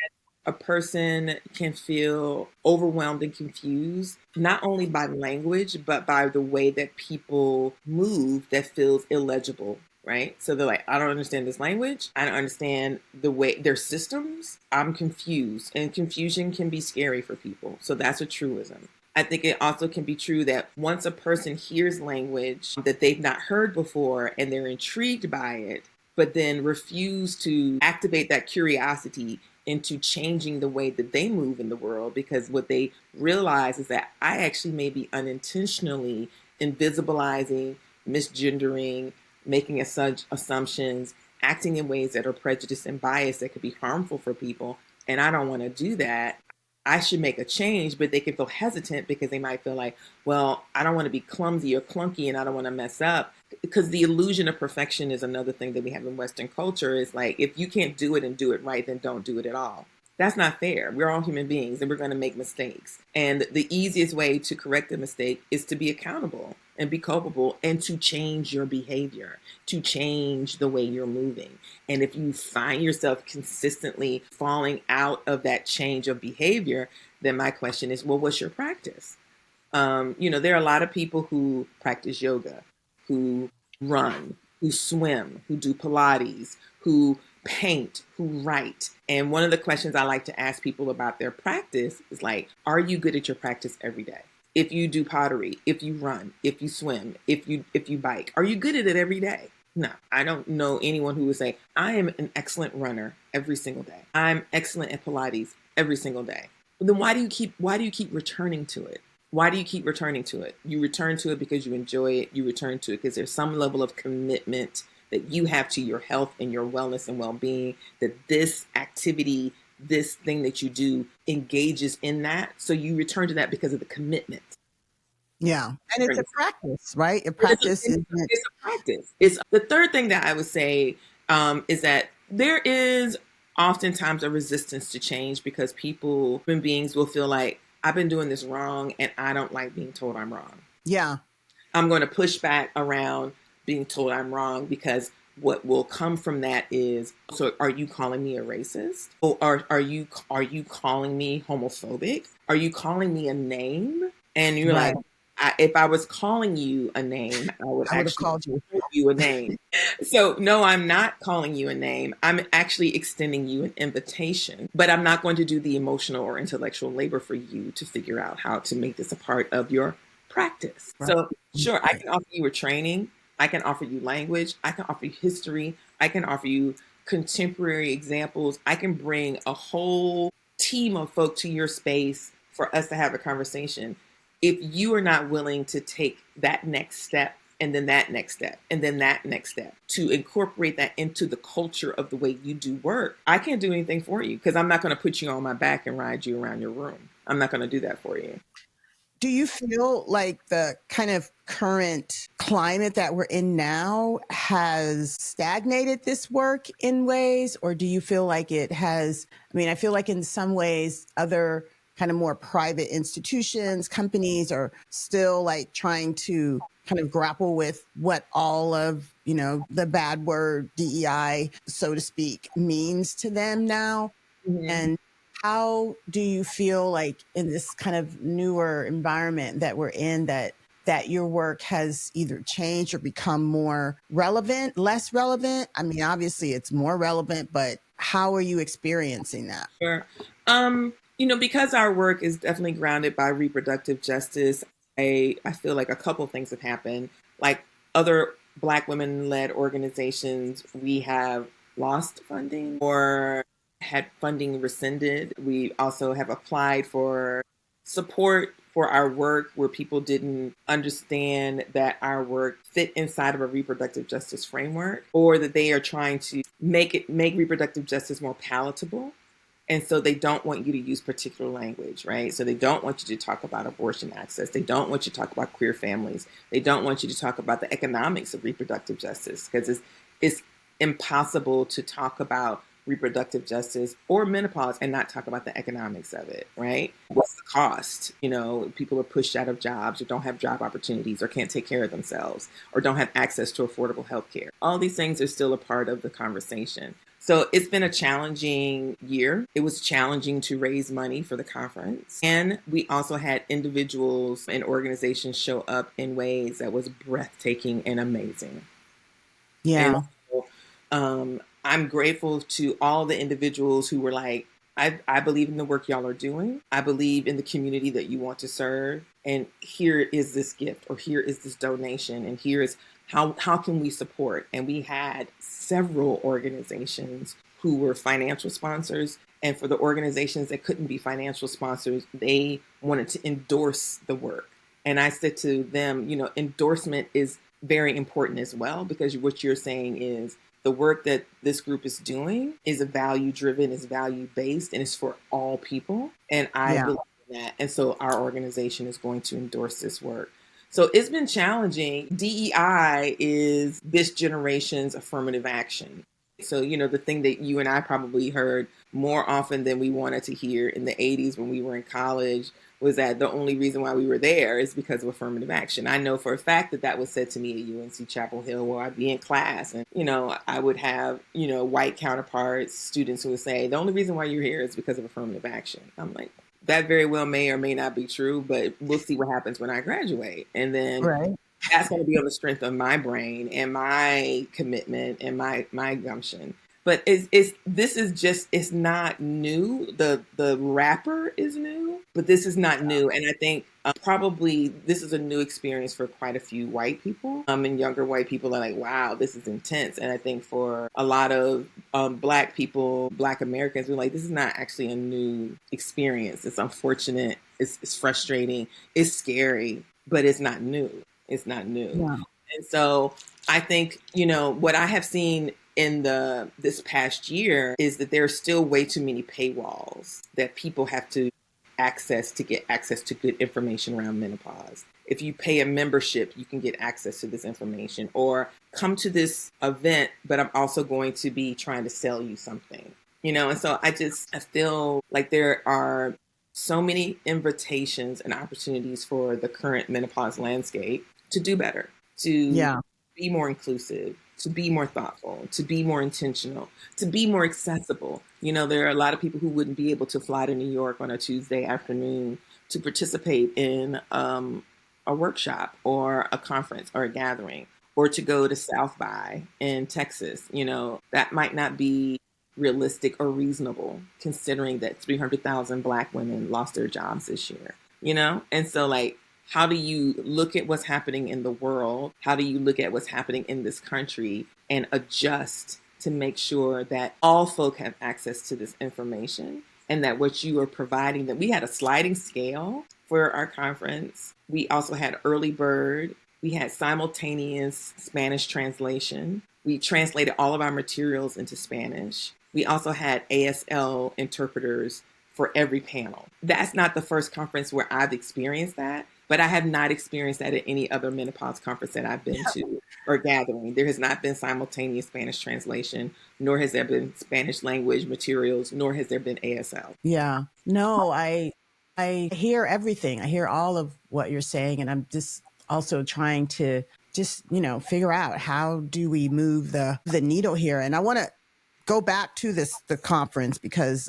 a person can feel overwhelmed and confused, not only by language, but by the way that people move that feels illegible, right? So they're like, I don't understand this language. I don't understand the way their systems. I'm confused. And confusion can be scary for people. So that's a truism. I think it also can be true that once a person hears language that they've not heard before and they're intrigued by it, but then refuse to activate that curiosity into changing the way that they move in the world, because what they realize is that I actually may be unintentionally invisibilizing, misgendering, making assumptions, acting in ways that are prejudiced and biased that could be harmful for people. And I don't want to do that. I should make a change, but they can feel hesitant because they might feel like, well, I don't want to be clumsy or clunky and I don't want to mess up. Because the illusion of perfection is another thing that we have in Western culture. Is like, if you can't do it and do it right, then don't do it at all. That's not fair. We're all human beings and we're going to make mistakes. And the easiest way to correct a mistake is to be accountable and be culpable and to change your behavior, to change the way you're moving. And if you find yourself consistently falling out of that change of behavior, then my question is, well, what's your practice? There are a lot of people who practice yoga, who run, who swim, who do Pilates, who paint, who write. And one of the questions I like to ask people about their practice is like, are you good at your practice every day? If you do pottery, if you run, if you swim, if you bike, are you good at it every day? No, I don't know anyone who would say, I am an excellent runner every single day. I'm excellent at Pilates every single day. But then why do you keep returning to it? Why do you keep returning to it? You return to it because you enjoy it. You return to it because there's some level of commitment that you have to your health and your wellness and well-being, that this activity, this thing that you do engages in that. So you return to that because of the commitment. Yeah. And it's a practice, right? A It's a, practice is it's a practice. It's the third thing that I would say is that there is oftentimes a resistance to change because human beings will feel like, I've been doing this wrong and I don't like being told I'm wrong. yeah. I'm going to push back around being told I'm wrong because what will come from that is, so are you calling me a racist? Or are you calling me homophobic? Are you calling me a name? And you're Right. like, if I was calling you a name, I would I would have actually called you. call you a name. So no, I'm not calling you a name. I'm actually extending you an invitation, but I'm not going to do the emotional or intellectual labor for you to figure out how to make this a part of your practice. Right. So sure, I Right. can offer you a training. I can offer you language. I can offer you history. I can offer you contemporary examples. I can bring a whole team of folk to your space for us to have a conversation. If you are not willing to take that next step, and then that next step, and then that next step, to incorporate that into the culture of the way you do work, I can't do anything for you because I'm not going to put you on my back and ride you around your room. I'm not going to do that for you. Do you feel like the kind of current climate that we're in now has stagnated this work in ways, or do you feel like it has? I mean, I feel like in some ways, other kind of more private institutions, companies are still like trying to kind of grapple with what all of, the bad word DEI, so to speak, means to them now. Mm-hmm. And how do you feel like in this kind of newer environment that we're in that your work has either changed or become more relevant, less relevant? I mean, obviously it's more relevant, but how are you experiencing that? Sure. Because our work is definitely grounded by reproductive justice, I feel like a couple things have happened. Like other Black women-led organizations, we have lost funding or had funding rescinded. We also have applied for support for our work where people didn't understand that our work fit inside of a reproductive justice framework, or that they are trying to make reproductive justice more palatable. And so they don't want you to use particular language, right? So they don't want you to talk about abortion access. They don't want you to talk about queer families. They don't want you to talk about the economics of reproductive justice, because it's impossible to talk about reproductive justice or menopause and not talk about the economics of it, right? What's the cost? People are pushed out of jobs or don't have job opportunities or can't take care of themselves or don't have access to affordable health care. All these things are still a part of the conversation. So it's been a challenging year. It was challenging to raise money for the conference. And we also had individuals and organizations show up in ways that was breathtaking and amazing. And Yeah. so, I'm grateful to all the individuals who were like, I believe in the work y'all are doing. I believe in the community that you want to serve. And here is this gift, or here is this donation, and here is how can we support? And we had several organizations who were financial sponsors. And for the organizations that couldn't be financial sponsors, they wanted to endorse the work. And I said to them, endorsement is very important as well, because what you're saying is the work that this group is doing is value driven, is value based, and it's for all people. And I Yeah. believe in that. And so our organization is going to endorse this work. So it's been challenging. DEI is this generation's affirmative action. So, the thing that you and I probably heard more often than we wanted to hear in the 80s when we were in college was that the only reason why we were there is because of affirmative action. I know for a fact that that was said to me at UNC Chapel Hill, where I'd be in class and, I would have, white counterparts, students who would say, the only reason why you're here is because of affirmative action. I'm like, that very well may or may not be true, but we'll see what happens when I graduate. And then Right. that's going to be on the strength of my brain and my commitment and my gumption. But it's not new. The rapper is new, but this is not new. And I think probably this is a new experience for quite a few white people. And younger white people are like, wow, this is intense. And I think for a lot of Black people, Black Americans, we're like, this is not actually a new experience. It's unfortunate. It's frustrating. It's scary, but it's not new. It's not new. Yeah. And so I think, what I have seen in this past year is that there are still way too many paywalls that people have to access to get access to good information around menopause. If you pay a membership, you can get access to this information, or come to this event, but I'm also going to be trying to sell you something, and so I feel like there are so many invitations and opportunities for the current menopause landscape to do better, to Yeah. be more inclusive, to be more thoughtful, to be more intentional, to be more accessible. There are a lot of people who wouldn't be able to fly to New York on a Tuesday afternoon to participate in a workshop or a conference or a gathering, or to go to South by in Texas. That might not be realistic or reasonable considering that 300,000 Black women lost their jobs this year, And so, like, how do you look at what's happening in the world? How do you look at what's happening in this country and adjust to make sure that all folk have access to this information and that what you are providing, that we had a sliding scale for our conference. We also had early bird. We had simultaneous Spanish translation. We translated all of our materials into Spanish. We also had ASL interpreters for every panel. That's not the first conference where I've experienced that, but I have not experienced that at any other menopause conference that I've been to or gathering. There has not been simultaneous Spanish translation, nor has there been Spanish language materials, nor has there been ASL. Yeah. No, I hear everything. I hear all of what you're saying, and I'm just also trying to just, figure out how do we move the needle here. And I want to go back to the conference because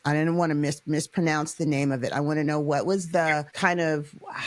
I didn't want to mispronounce the name of it. I want to know what was the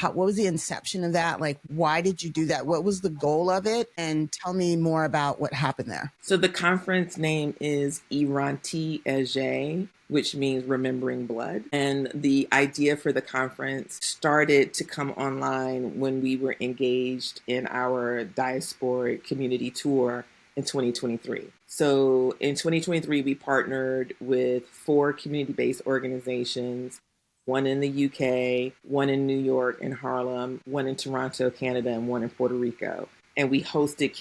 what was the inception of that? Like, why did you do that? What was the goal of it? And tell me more about what happened there. So the conference name is Iranti Ege, which means remembering blood. And the idea for the conference started to come online when we were engaged in our diasporic community tour in 2023. So in 2023, we partnered with 4 community-based organizations, one in the UK, one in New York and Harlem, one in Toronto, Canada, and one in Puerto Rico. And we hosted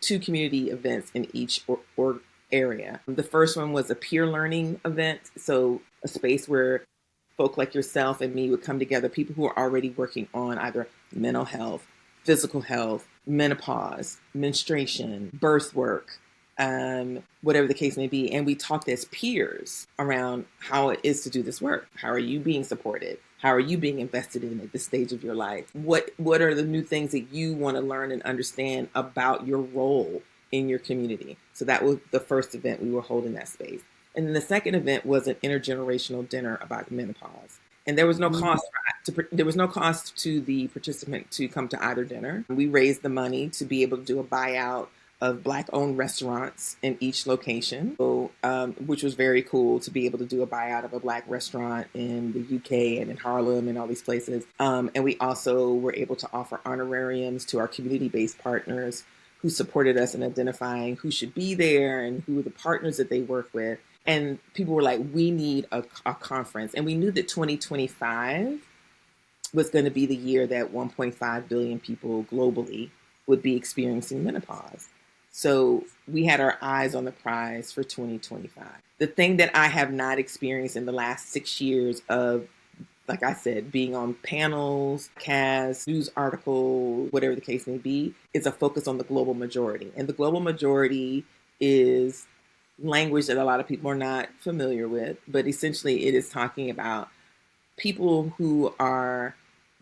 2 community events in each area. The first one was a peer learning event, so a space where folk like yourself and me would come together, people who are already working on either mental health, physical health, menopause, menstruation, birth work, whatever the case may be. And we talked as peers around how it is to do this work. How are you being supported? How are you being invested in at this stage of your life? What are the new things that you want to learn and understand about your role in your community? So that was the first event we were holding that space. And then the second event was an intergenerational dinner about menopause. And there was no cost to the participant to come to either dinner. We raised the money to be able to do a buyout of Black-owned restaurants in each location, which was very cool to be able to do a buyout of a Black restaurant in the UK and in Harlem and all these places. And we also were able to offer honorariums to our community-based partners who supported us in identifying who should be there and who are the partners that they work with. And people were like, we need a conference. And we knew that 2025 was going to be the year that 1.5 billion people globally would be experiencing menopause. So we had our eyes on the prize for 2025. The thing that I have not experienced in the last 6 years of, like I said, being on panels, casts, news articles, whatever the case may be, is a focus on the global majority. And the global majority is language that a lot of people are not familiar with, but essentially it is talking about people who are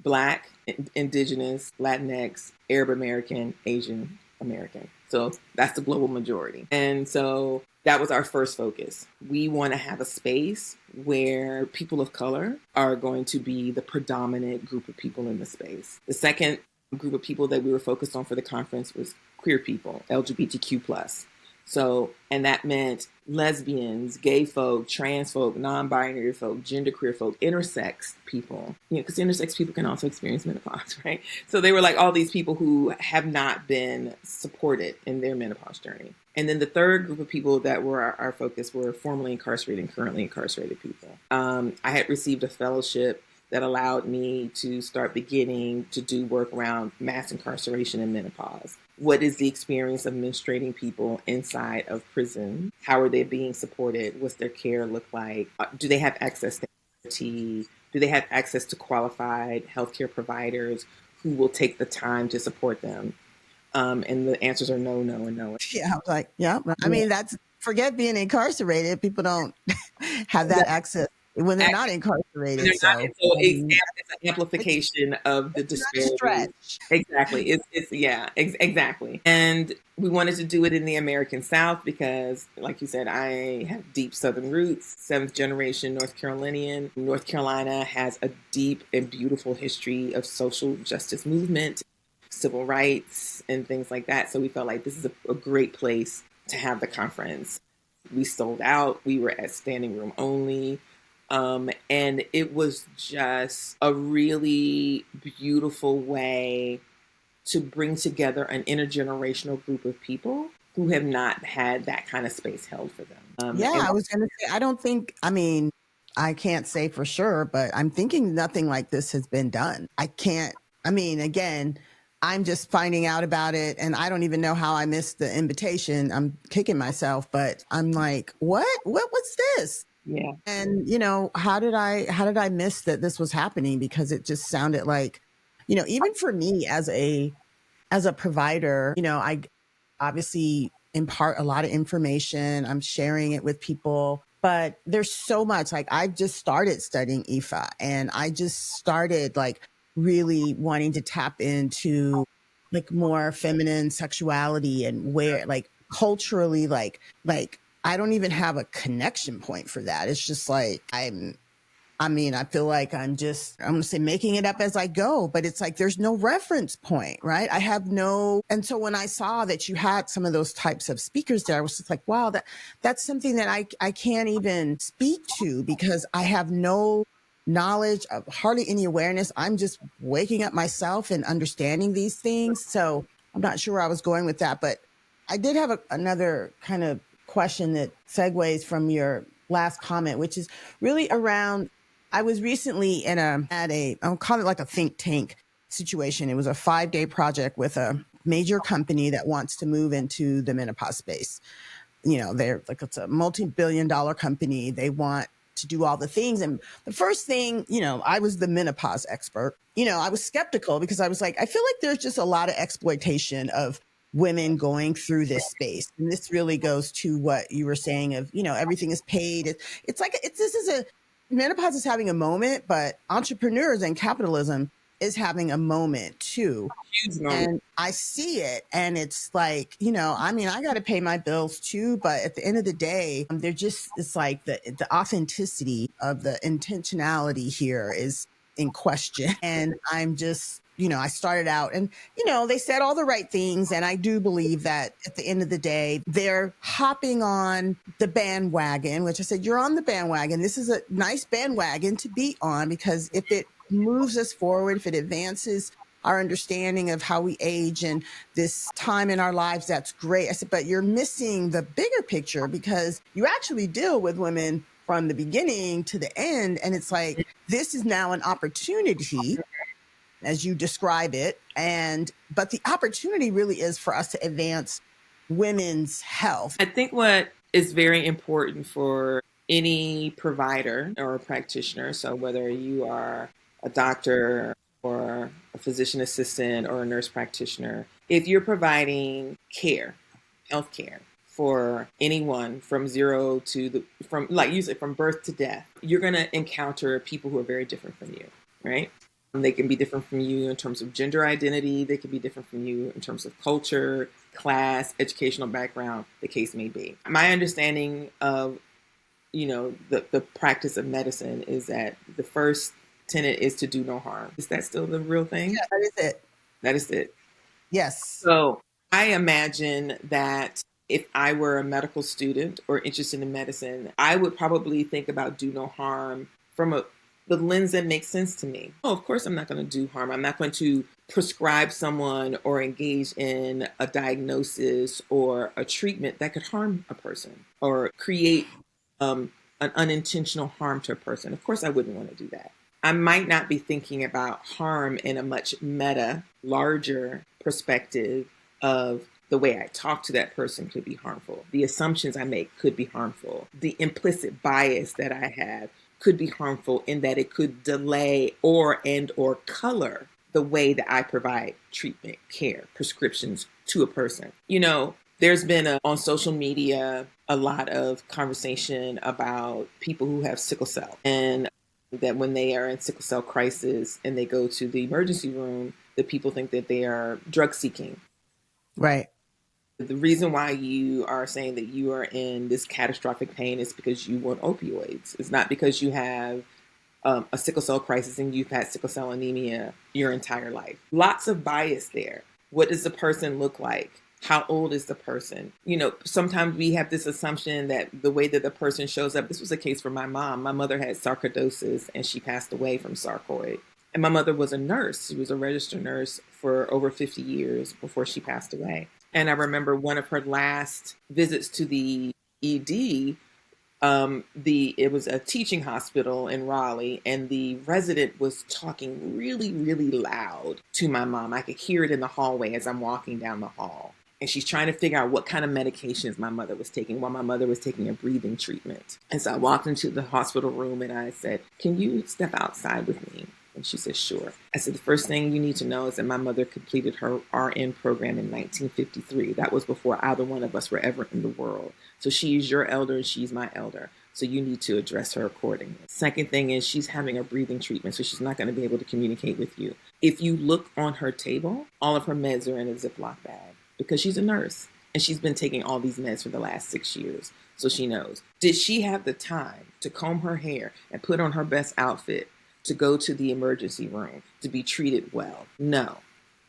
Black, Indigenous, Latinx, Arab American, Asian American. So that's the global majority. And so that was our first focus. We want to have a space where people of color are going to be the predominant group of people in the space. The second group of people that we were focused on for the conference was queer people, LGBTQ+. So, and that meant lesbians, gay folk, trans folk, non-binary folk, genderqueer folk, intersex people, because intersex people can also experience menopause, right? So they were like all these people who have not been supported in their menopause journey. And then the third group of people that were our focus were formerly incarcerated and currently incarcerated people. I had received a fellowship that allowed me to start beginning to do work around mass incarceration and menopause. What is the experience of menstruating people inside of prison? How are they being supported? What's their care look like? Do they have access to therapy? Do they have access to qualified healthcare providers who will take the time to support them? And the answers are no, no, and no. Yeah, I was like, yeah. I mean, forget being incarcerated. People don't have that access. when they're not And they're incarcerated. not, So so I it's, mean, it's an amplification of the it's not a disparities. stretch. Exactly. It's yeah, exactly. And we wanted to do it in the American South because, like you said, I have deep Southern roots, seventh generation North Carolinian. North Carolina has a deep and beautiful history of social justice movement, civil rights, and things like that. So we felt like this is a great place to have the conference. We sold out. We were at standing room only. And it was just a really beautiful way to bring together an intergenerational group of people who have not had that kind of space held for them. Yeah, And I was going to say, I don't think, I mean, I can't say for sure, but I'm thinking nothing like this has been done. I can't, I mean, again, I'm just finding out about it and I don't even know how I missed the invitation. I'm kicking myself, but I'm like, what? What was this? yeah, And, how did I miss that this was happening? Because it just sounded like, even for me as a provider, I obviously impart a lot of information. I'm sharing it with people, but there's so much. Like I've just started studying IFA and I just started like really wanting to tap into like more feminine sexuality and where like culturally like I don't even have a connection point for that. It's just like I feel like I'm going to say making it up as I go, but it's like there's no reference point, right? I have no. And so when I saw that you had some of those types of speakers there, I was just like, wow, that's something that I can't even speak to because I have no knowledge of hardly any awareness. I'm just waking up myself and understanding these things. So I'm not sure where I was going with that, but I did have another kind of question that segues from your last comment, which is really around I was recently I'll call it like a think tank situation. It was a 5-day project with a major company that wants to move into the menopause space. They're like, it's a multi-billion-dollar company. They want to do all the things. And the first thing, I was the menopause expert. I was skeptical because I was like, I feel like there's just a lot of exploitation of women going through this space. And this really goes to what you were saying of, everything is paid. This is a menopause is having a moment, but entrepreneurs and capitalism is having a moment too. huge moment. And I see it and it's like, I got to pay my bills too. But at the end of the day, it's like the authenticity of the intentionality here is in question. And I'm just, I started out and, they said all the right things. And I do believe that at the end of the day, they're hopping on the bandwagon, which I said, you're on the bandwagon. This is a nice bandwagon to be on because if it moves us forward, if it advances our understanding of how we age and this time in our lives, that's great. I said, but you're missing the bigger picture because you actually deal with women from the beginning to the end. And it's like, this is now an opportunity as you describe it. But the opportunity really is for us to advance women's health. I think what is very important for any provider or a practitioner, so whether you are a doctor or a physician assistant or a nurse practitioner, if you're providing care, health care for anyone from zero to from like usually from birth to death, you're going to encounter people who are very different from you, right? They can be different from you in terms of gender identity. They can be different from you in terms of culture, class, educational background, the case may be. My understanding of, the practice of medicine is that the first tenet is to do no harm. Is that still the real thing? Yeah, that is it. That is it. Yes. So I imagine that if I were a medical student or interested in medicine, I would probably think about do no harm from the lens that makes sense to me. Oh, of course, I'm not going to do harm. I'm not going to prescribe someone or engage in a diagnosis or a treatment that could harm a person or create an unintentional harm to a person. Of course, I wouldn't want to do that. I might not be thinking about harm in a much meta, larger perspective of the way I talk to that person could be harmful. The assumptions I make could be harmful. The implicit bias that I have could be harmful in that it could delay or color the way that I provide treatment, care, prescriptions to a person. There's been on social media a lot of conversation about people who have sickle cell, and that when they are in sickle cell crisis and they go to the emergency room, that people think that they are drug seeking. Right. The reason why you are saying that you are in this catastrophic pain is because you want opioids. It's not because you have a sickle cell crisis and you've had sickle cell anemia your entire life. Lots of bias there. What does the person look like? How old is the person? You know, sometimes we have this assumption that the way that the person shows up, this was a case for my mom. My mother had sarcoidosis and she passed away from sarcoid. And my mother was a nurse. She was a registered nurse for over 50 years before she passed away. And I remember one of her last visits to the ED, it was a teaching hospital in Raleigh, and the resident was talking really, really loud to my mom. I could hear it in the hallway as I'm walking down the hall. And she's trying to figure out what kind of medications my mother was taking while my mother was taking a breathing treatment. And so I walked into the hospital room and I said, "Can you step outside with me?" And she said, "Sure." I said, "The first thing you need to know is that my mother completed her RN program in 1953. That was before either one of us were ever in the world. So she's your elder and she's my elder. So you need to address her accordingly." Second thing is she's having a breathing treatment, so she's not going to be able to communicate with you. If you look on her table, all of her meds are in a Ziploc bag because she's a nurse and she's been taking all these meds for the last 6 years. So she knows. Did she have the time to comb her hair and put on her best outfit to go to the emergency room to be treated well? No.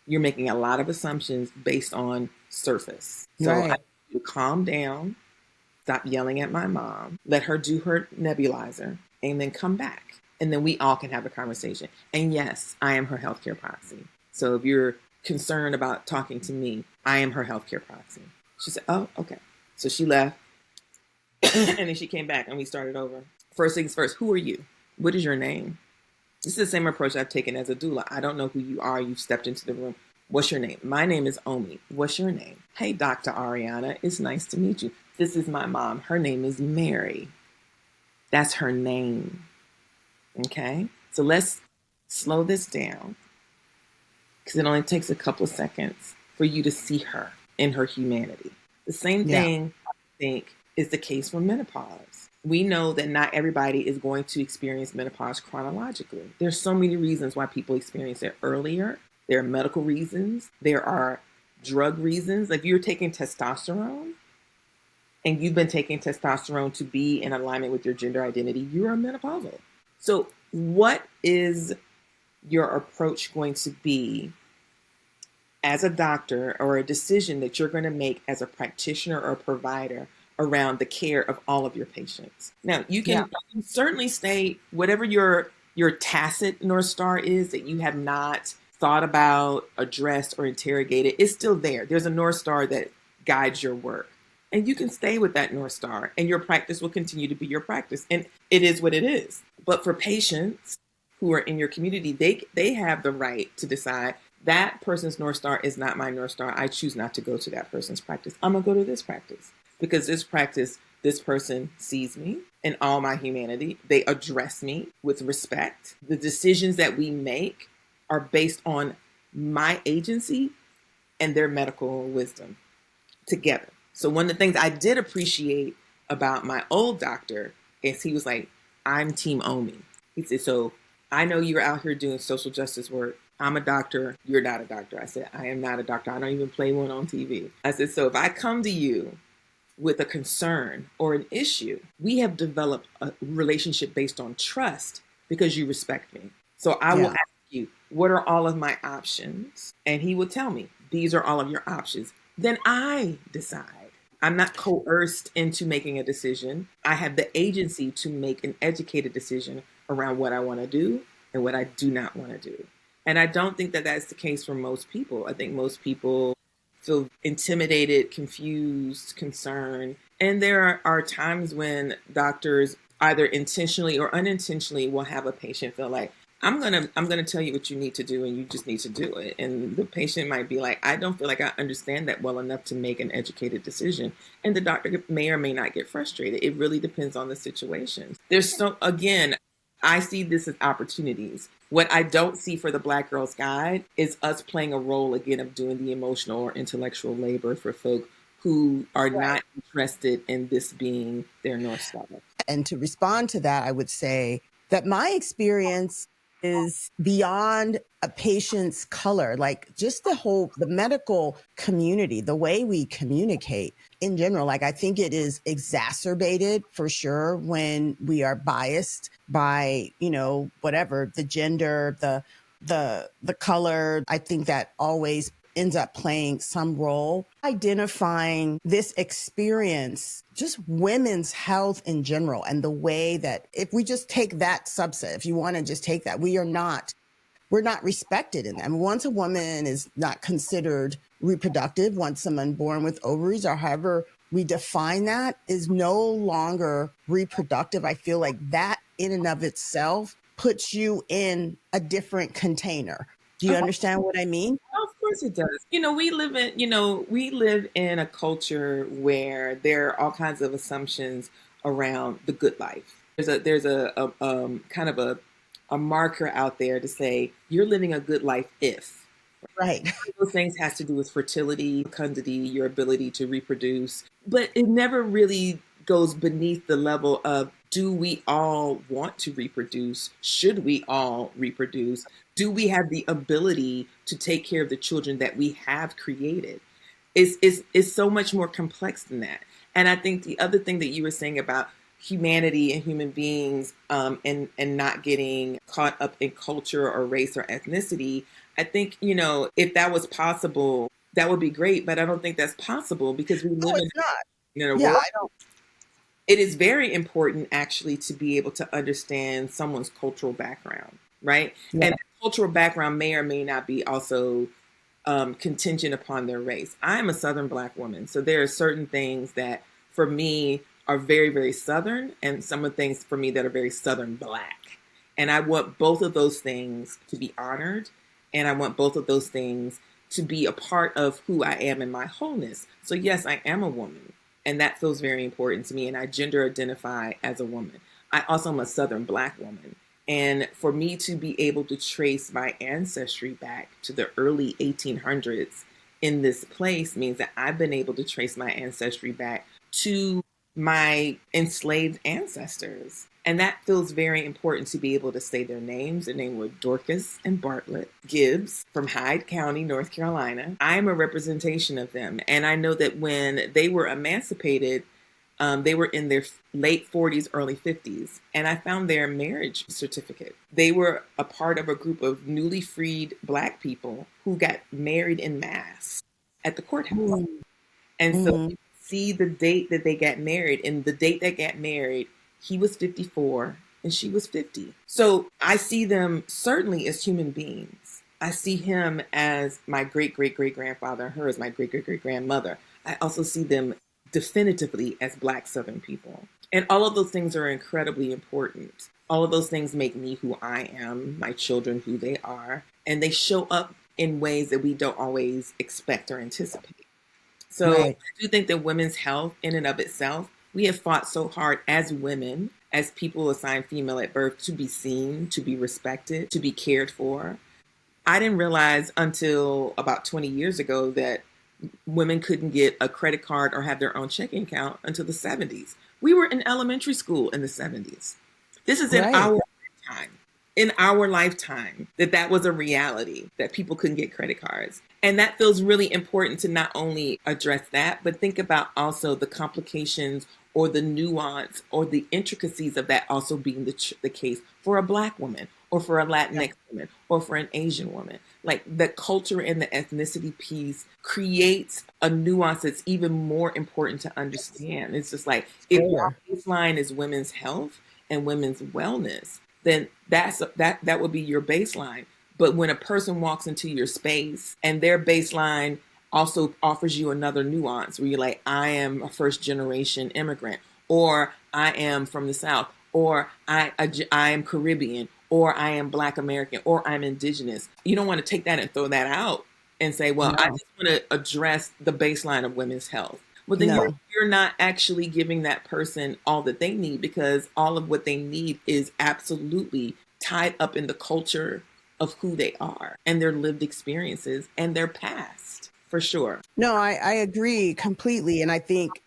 You're making a lot of assumptions based on surface. So Right. I need you to calm down, stop yelling at my mom, let her do her nebulizer, and then come back. And then we all can have a conversation. And yes, I am her healthcare proxy. So if you're concerned about talking to me, I am her healthcare proxy. She said, "Oh, okay." So she left. And then she came back and we started over. First things first, who are you? What is your name? This is the same approach I've taken as a doula. I don't know who you are. You've stepped into the room. What's your name? My name is Omi. What's your name? Hey, Dr. Ariana. It's nice to meet you. This is my mom. Her name is Mary. That's her name. Okay? So let's slow this down because it only takes a couple of seconds for you to see her in her humanity. The same thing, I think, is the case for menopause. We know that not everybody is going to experience menopause chronologically. There's so many reasons why people experience it earlier. There are medical reasons. There are drug reasons. If you're taking testosterone and you've been taking testosterone to be in alignment with your gender identity, you are menopausal. So what is your approach going to be as a doctor, or a decision that you're going to make as a practitioner or a provider around the care of all of your patients? Now, you can certainly stay, whatever your tacit North Star is that you have not thought about, addressed, or interrogated, is still there. There's a North Star that guides your work. And you can stay with that North Star and your practice will continue to be your practice. And it is what it is. But for patients who are in your community, they have the right to decide that person's North Star is not my North Star. I choose not to go to that person's practice. I'm going to go to this practice because this practice, this person sees me in all my humanity. They address me with respect. The decisions that we make are based on my agency and their medical wisdom together. So one of the things I did appreciate about my old doctor is he was like, "I'm Team Omi." He said, "So I know you're out here doing social justice work. I'm a doctor. You're not a doctor." I said, "I am not a doctor. I don't even play one on TV." I said, "So if I come to you with a concern or an issue, we have developed a relationship based on trust because you respect me. So I will ask you, what are all of my options?" And he would tell me, "These are all of your options." Then I decide. I'm not coerced into making a decision. I have the agency to make an educated decision around what I want to do and what I do not want to do. And I don't think that that's the case for most people. I think most people feel intimidated, confused, concerned. And there are times when doctors either intentionally or unintentionally will have a patient feel like, I'm gonna tell you what you need to do and you just need to do it. And the patient might be like, "I don't feel like I understand that well enough to make an educated decision." And the doctor may or may not get frustrated. It really depends on the situation. Again, I see this as opportunities. What I don't see for the Black Girls Guide is us playing a role again of doing the emotional or intellectual labor for folk who are Right. not interested in this being their North Star. And to respond to that, I would say that my experience is beyond a patient's color, like just the medical community, the way we communicate in general. Like, I think it is exacerbated for sure when we are biased by, whatever the gender, the color. I think that always ends up playing some role. Identifying this experience, just women's health in general, and the way that if we just take that subset, if you want to just take that, we're not respected in them. Once a woman is not considered reproductive, once someone born with ovaries or however we define that is no longer reproductive, I feel like that in and of itself puts you in a different container. Do you understand what I mean? Of course it does. We live in a culture where there are all kinds of assumptions around the good life. There's a kind of a marker out there to say you're living a good life if. Right. Those things has to do with fertility, fecundity, your ability to reproduce, but it never really goes beneath the level of, do we all want to reproduce? Should we all reproduce? Do we have the ability to take care of the children that we have created? It's so much more complex than that. And I think the other thing that you were saying about humanity and human beings, and not getting caught up in culture or race or ethnicity, I think, if that was possible, that would be great. But I don't think that's possible because we No, live it's not. in a Yeah, world. I don't. It is very important actually to be able to understand someone's cultural background, right? Yeah. And cultural background may or may not be also contingent upon their race. I am a Southern Black woman, so there are certain things that for me are very, very Southern, and some of the things for me that are very Southern Black. And I want both of those things to be honored, and I want both of those things to be a part of who I am in my wholeness. So yes, I am a woman, and that feels very important to me, and I gender identify as a woman. I also am a Southern Black woman. And for me to be able to trace my ancestry back to the early 1800s in this place means that I've been able to trace my ancestry back to my enslaved ancestors. And that feels very important to be able to say their names. Their names were Dorcas and Bartlett Gibbs from Hyde County, North Carolina. I am a representation of them. And I know that when they were emancipated, they were in their late 40s, early 50s, and I found their marriage certificate. They were a part of a group of newly freed Black people who got married en masse at the courthouse. Mm-hmm. And so you see the date that they got married, and the date they got married, he was 54 and she was 50. So I see them certainly as human beings. I see him as my great great great grandfather and her as my great great great grandmother. I also see them definitively as Black Southern people. And all of those things are incredibly important. All of those things make me who I am, my children who they are, and they show up in ways that we don't always expect or anticipate. So Right. I do think that women's health in and of itself, we have fought so hard as women, as people assigned female at birth, to be seen, to be respected, to be cared for. I didn't realize until about 20 years ago that women couldn't get a credit card or have their own checking account until the 70s. We were in elementary school in the 70s. This is in Right. our lifetime. In our lifetime, that was a reality, that people couldn't get credit cards. And that feels really important to not only address that, but think about also the complications or the nuance or the intricacies of that also being the case for a Black woman or for a Latinx woman or for an Asian woman. Like, the culture and the ethnicity piece creates a nuance that's even more important to understand. It's just like, if our baseline is women's health and women's wellness, then that would be your baseline. But when a person walks into your space and their baseline also offers you another nuance where you're like, I am a first generation immigrant, or I am from the South, or I am Caribbean, or I am Black American, or I'm indigenous. You don't want to take that and throw that out and say, well, I just want to address the baseline of women's health. Well, then you're not actually giving that person all that they need, because all of what they need is absolutely tied up in the culture of who they are and their lived experiences and their past. for sure. No, I agree completely. And I think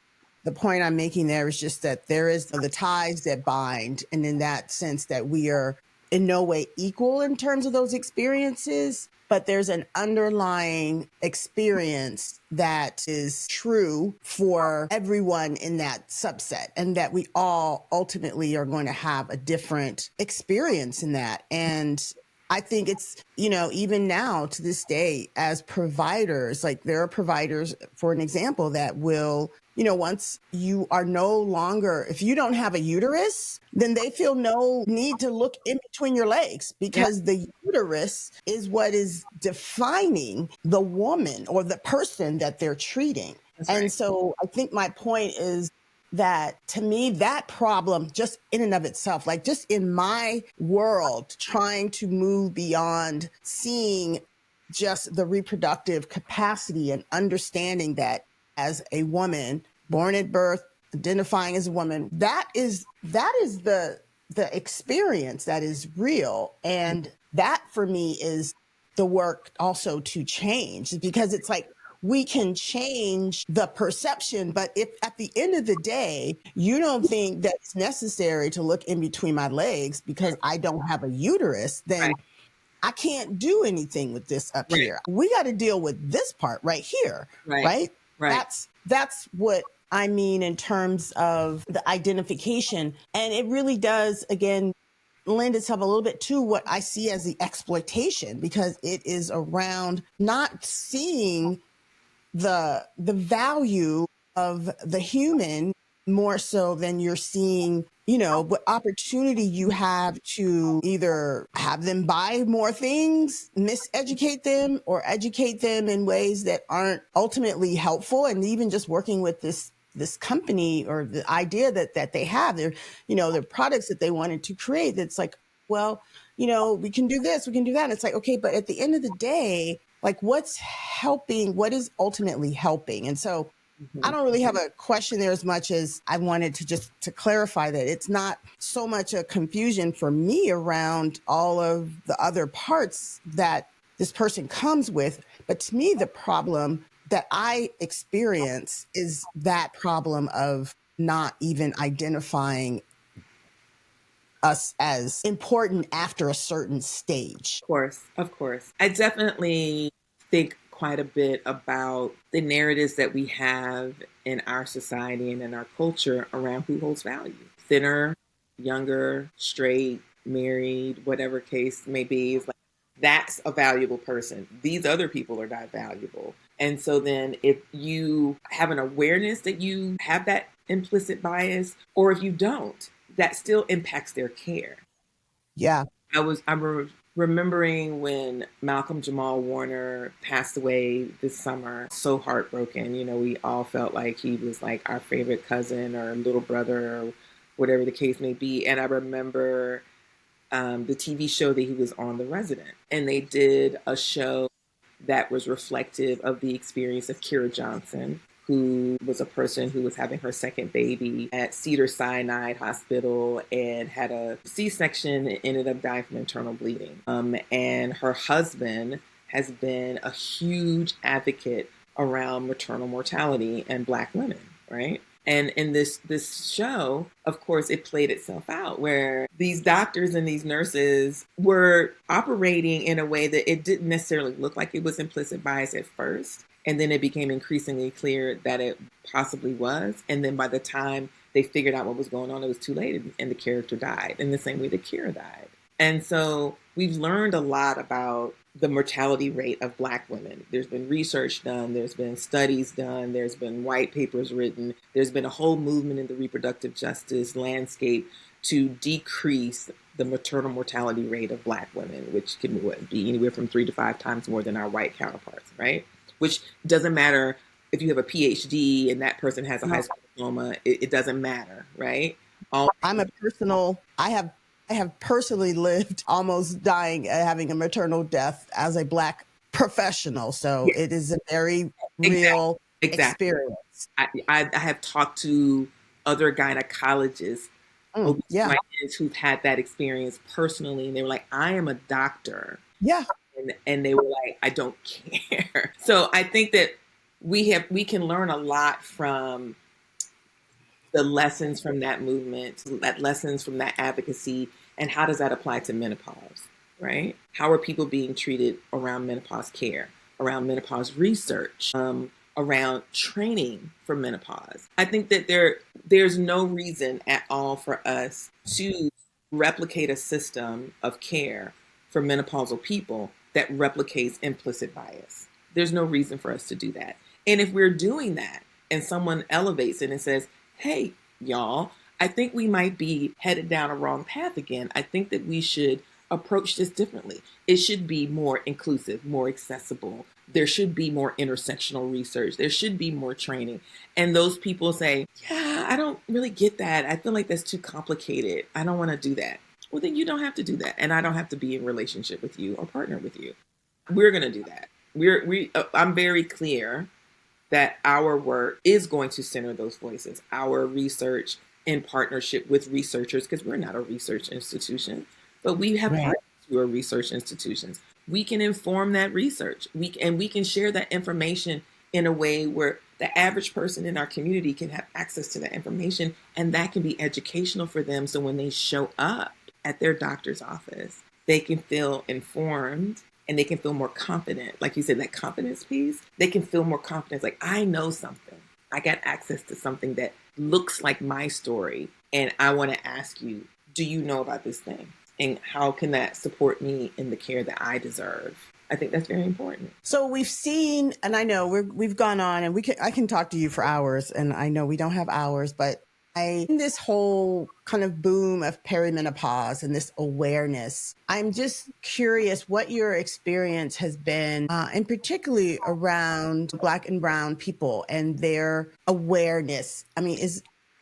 the point I'm making there is just that there is the ties that bind. And in that sense, that we are in no way equal in terms of those experiences, but there's an underlying experience that is true for everyone in that subset, and that we all ultimately are going to have a different experience in that. And I think it's, even now to this day as providers, like there are providers, for an example, that will, once you are no longer, if you don't have a uterus, then they feel no need to look in between your legs, because the uterus is what is defining the woman or the person that they're treating. That's And right. so I think my point is that, to me, that problem just in and of itself, like just in my world, trying to move beyond seeing just the reproductive capacity and understanding that as a woman born at birth, identifying as a woman, that is the experience that is real. And that for me is the work also to change, because it's like, we can change the perception, but if at the end of the day, you don't think that it's necessary to look in between my legs because I don't have a uterus, then Right. I can't do anything with this up Right. here. We got to deal with this part right here, Right. right? Right. That's what I mean in terms of the identification. And it really does, again, lend itself a little bit to what I see as the exploitation, because it is around not seeing the value of the human more so than you're seeing, what opportunity you have to either have them buy more things, miseducate them, or educate them in ways that aren't ultimately helpful. And even just working with this company, or the idea that they have, their products that they wanted to create, that's like, well, we can do this, we can do that. And it's like, okay, but at the end of the day, like, what's helping, what is ultimately helping? And so I don't really have a question there as much as I wanted to just to clarify that it's not so much a confusion for me around all of the other parts that this person comes with. But to me, the problem that I experience is that problem of not even identifying us as important after a certain stage. Of course, of course. I definitely think quite a bit about the narratives that we have in our society and in our culture around who holds value. Thinner, younger, straight, married, whatever case may be, is like, that's a valuable person. These other people are not valuable. And so then if you have an awareness that you have that implicit bias, or if you don't, that still impacts their care. Yeah. I'm remembering when Malcolm Jamal Warner passed away this summer. So heartbroken. We all felt like he was like our favorite cousin or little brother or whatever the case may be. And I remember the TV show that he was on, The Resident, and they did a show that was reflective of the experience of Kira Johnson, who was a person who was having her second baby at Cedars-Sinai Hospital and had a C-section and ended up dying from internal bleeding. And her husband has been a huge advocate around maternal mortality and Black women, right? And in this show, of course, it played itself out where these doctors and these nurses were operating in a way that it didn't necessarily look like it was implicit bias at first. And then it became increasingly clear that it possibly was. And then by the time they figured out what was going on, it was too late, and the character died in the same way that Kira died. And so we've learned a lot about the mortality rate of Black women. There's been research done, there's been studies done, there's been white papers written, there's been a whole movement in the reproductive justice landscape to decrease the maternal mortality rate of Black women, which can be anywhere from 3 to 5 times more than our white counterparts, right? Which doesn't matter if you have a PhD and that person has a high school diploma, it doesn't matter, right? I have personally lived almost dying, having a maternal death as a Black professional. So it is a very real experience. I have talked to other gynecologists, OBGYNs who've had that experience personally, and they were like, I am a doctor. Yeah. and they were like, I don't care. So I think that we can learn a lot from the lessons from that movement, lessons from that advocacy, and how does that apply to menopause, right? How are people being treated around menopause care, around menopause research, around training for menopause? I think that there's no reason at all for us to replicate a system of care for menopausal people that replicates implicit bias. There's no reason for us to do that. And if we're doing that and someone elevates it and says, hey, y'all, I think we might be headed down a wrong path again. I think that we should approach this differently. It should be more inclusive, more accessible. There should be more intersectional research. There should be more training. And those people say, yeah, I don't really get that. I feel like that's too complicated. I don't want to do that. Well, then you don't have to do that. And I don't have to be in relationship with you or partner with you. We're going to do that. I'm very clear that our work is going to center those voices, our research in partnership with researchers, because we're not a research institution, but we have partners who are research institutions. We can inform that research. We can share that information in a way where the average person in our community can have access to that information, and that can be educational for them. So when they show up at their doctor's office, they can feel informed and they can feel more confident. Like you said, that confidence piece, they can feel more confident. Like, I know something. I got access to something that looks like my story. And I want to ask you, do you know about this thing? And how can that support me in the care that I deserve? I think that's very important. So we've seen, and I know we've gone on, and I can talk to you for hours, and I know we don't have hours, but in this whole kind of boom of perimenopause and this awareness, I'm just curious what your experience has been, and particularly around Black and Brown people and their awareness. I mean,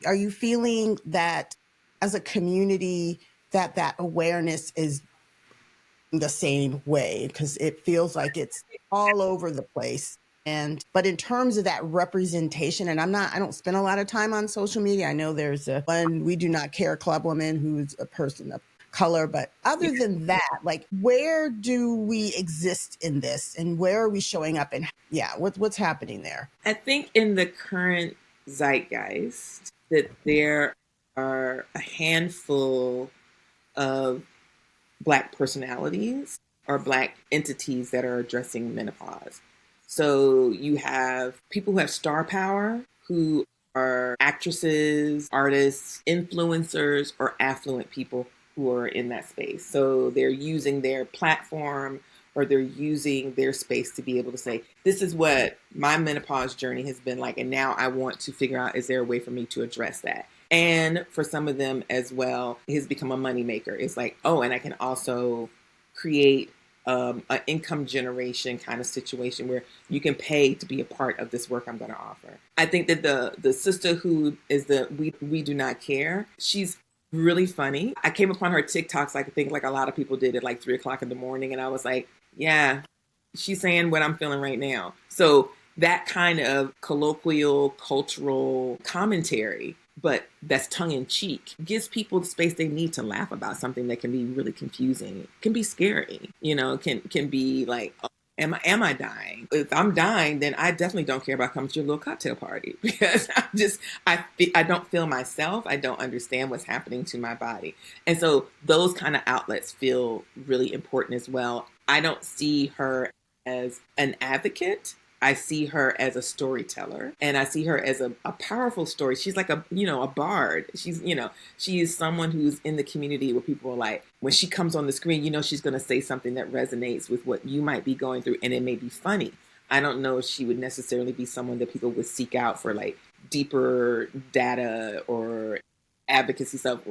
are you feeling that as a community that awareness is the same way? Because it feels like it's all over the place. But in terms of that representation, and I don't spend a lot of time on social media. I know there's one We Do Not Care Club woman who's a person of color, but other than that, like, where do we exist in this, and where are we showing up, and what's happening there? I think in the current zeitgeist that there are a handful of Black personalities or Black entities that are addressing menopause. So you have people who have star power, who are actresses, artists, influencers, or affluent people who are in that space. So they're using their platform or they're using their space to be able to say, this is what my menopause journey has been like, and now I want to figure out, is there a way for me to address that? And for some of them as well, it has become a moneymaker. It's like, oh, and I can also create an income generation kind of situation where you can pay to be a part of this work I'm going to offer. I think that the sister who is the We Do Not Care, she's really funny. I came upon her TikToks, I think like a lot of people did at like 3:00 in the morning. And I was like, yeah, she's saying what I'm feeling right now. So that kind of colloquial, cultural commentary, but that's tongue in cheek, gives people the space they need to laugh about something that can be really confusing, can be scary, can be like, oh, am I dying? If I'm dying, then I definitely don't care about coming to your little cocktail party because I don't feel myself. I don't understand what's happening to my body. And so those kind of outlets feel really important as well. I don't see her as an advocate. I see her as a storyteller, and I see her as a powerful story. She's like a bard. She is someone who's in the community where people are like, when she comes on the screen, she's going to say something that resonates with what you might be going through, and it may be funny. I don't know if she would necessarily be someone that people would seek out for like deeper data or advocacy stuff.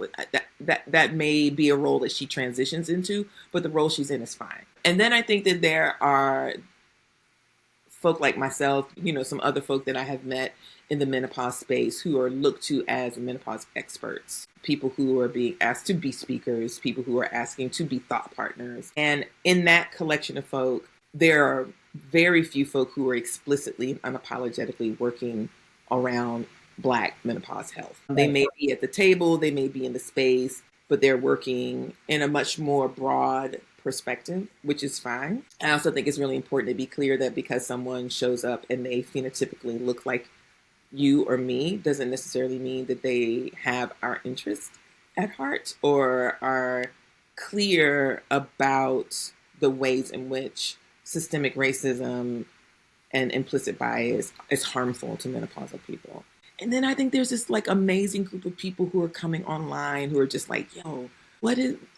That may be a role that she transitions into, but the role she's in is fine. And then I think that there are folk like myself, some other folk that I have met in the menopause space who are looked to as menopause experts, people who are being asked to be speakers, people who are asking to be thought partners. And in that collection of folk, there are very few folk who are explicitly, unapologetically working around Black menopause health. They may be at the table, they may be in the space, but they're working in a much more broad perspective, which is fine. I also think it's really important to be clear that because someone shows up and they phenotypically look like you or me doesn't necessarily mean that they have our interest at heart or are clear about the ways in which systemic racism and implicit bias is harmful to menopausal people. And then I think there's this like amazing group of people who are coming online who are just like, yo,